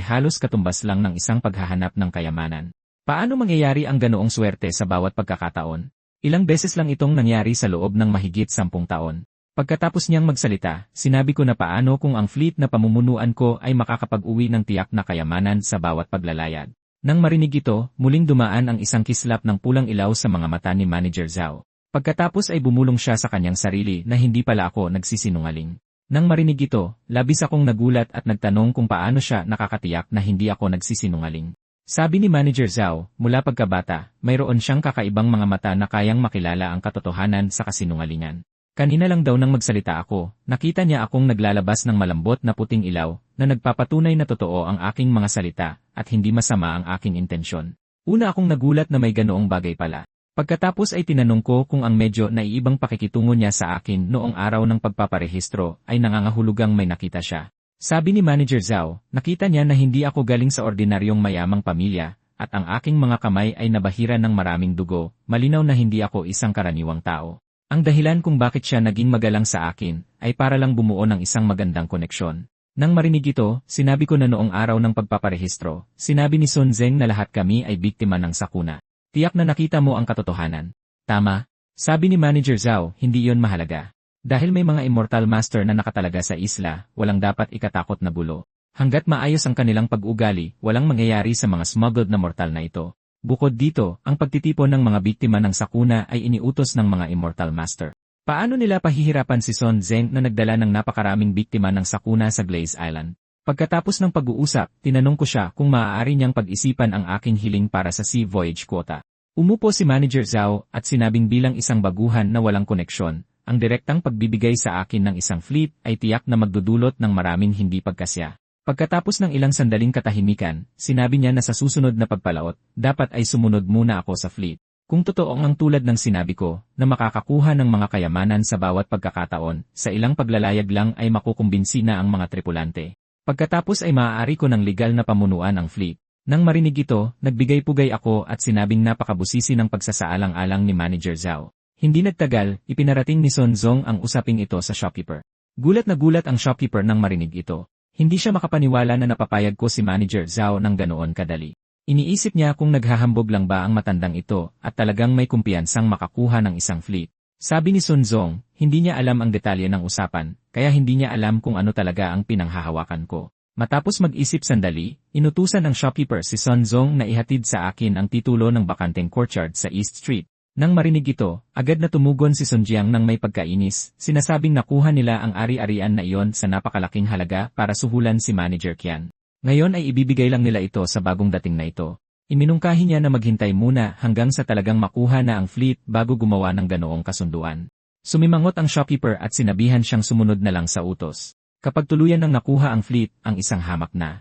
halos katumbas lang ng isang paghahanap ng kayamanan. Paano mangyayari ang ganoong swerte sa bawat pagkakataon? Ilang beses lang itong nangyari sa loob ng mahigit 10 taon. Pagkatapos niyang magsalita, sinabi ko na paano kung ang fleet na pamumunuan ko ay makakapag-uwi ng tiyak na kayamanan sa bawat paglalayag. Nang marinig ito, muling dumaan ang isang kislap ng pulang ilaw sa mga mata ni Manager Zhao. Pagkatapos ay bumulong siya sa kanyang sarili na hindi pala ako nagsisinungaling. Nang marinig ito, labis akong nagulat at nagtanong kung paano siya nakakatiyak na hindi ako nagsisinungaling. Sabi ni Manager Zhao, mula pagkabata, mayroon siyang kakaibang mga mata na kayang makilala ang katotohanan sa kasinungalingan. Kanina lang daw nang magsalita ako, nakita niya akong naglalabas ng malambot na puting ilaw na nagpapatunay na totoo ang aking mga salita at hindi masama ang aking intensyon. Una akong nagulat na may ganoong bagay pala. Pagkatapos ay tinanong ko kung ang medyo naiibang pakikitungo niya sa akin noong araw ng pagpaparehistro ay nangangahulugang may nakita siya. Sabi ni Manager Zhao, nakita niya na hindi ako galing sa ordinaryong mayamang pamilya at ang aking mga kamay ay nabahira ng maraming dugo, malinaw na hindi ako isang karaniwang tao. Ang dahilan kung bakit siya naging magalang sa akin ay para lang bumuo ng isang magandang koneksyon. Nang marinig ito, sinabi ko na noong araw ng pagpaparehistro, sinabi ni Sun Zeng na lahat kami ay biktima ng sakuna. Tiyak na nakita mo ang katotohanan. Tama. Sabi ni Manager Zhao, hindi yon mahalaga. Dahil may mga immortal master na nakatalaga sa isla, walang dapat ikatakot na gulo. Hanggat maayos ang kanilang pag-ugali, walang mangyayari sa mga smuggled na mortal na ito. Bukod dito, ang pagtitipon ng mga biktima ng sakuna ay iniutos ng mga immortal master. Paano nila pahihirapan si Sun Zeng na nagdala ng napakaraming biktima ng sakuna sa Glaze Island? Pagkatapos ng pag-uusap, tinanong ko siya kung maaari niyang pag-isipan ang aking hiling para sa Sea Voyage quota. Umupo si Manager Zhao at sinabing bilang isang baguhan na walang koneksyon, ang direktang pagbibigay sa akin ng isang fleet ay tiyak na magdudulot ng maraming hindi pagkasya. Pagkatapos ng ilang sandaling katahimikan, sinabi niya na sa susunod na pagpalaot, dapat ay sumunod muna ako sa fleet. Kung totoo ang tulad ng sinabi ko, na makakakuha ng mga kayamanan sa bawat pagkakataon, sa ilang paglalayag lang ay makukumbinsi na ang mga tripulante. Pagkatapos ay maaari ko ng legal na pamunuan ang fleet. Nang marinig ito, nagbigay-pugay ako at sinabing napakabusisi ng pagsasaalang-alang ni Manager Zhao. Hindi nagtagal, ipinarating ni Sun Zong ang usaping ito sa shopkeeper. Gulat na gulat ang shopkeeper nang marinig ito. Hindi siya makapaniwala na napapayag ko si Manager Zhao ng ganoon kadali. Iniisip niya kung naghahambog lang ba ang matandang ito at talagang may kumpiyansang makakuha ng isang fleet. Sabi ni Sun Zong, hindi niya alam ang detalye ng usapan, kaya hindi niya alam kung ano talaga ang pinanghahawakan ko. Matapos mag-isip sandali, inutusan ng shopkeeper si Sun Zong na ihatid sa akin ang titulo ng bakanteng courtyard sa East Street. Nang marinig ito, agad na tumugon si Sun Jiang nang may pagkainis, sinasabing nakuha nila ang ari-arian na iyon sa napakalaking halaga para suhulan si Manager Qian. Ngayon ay ibibigay lang nila ito sa bagong dating na ito. Iminungkahi niya na maghintay muna hanggang sa talagang makuha na ang fleet bago gumawa ng ganoong kasunduan. Sumimangot ang shopkeeper at sinabihan siyang sumunod na lang sa utos. Kapag tuluyan nang nakuha ang fleet, ang isang hamak na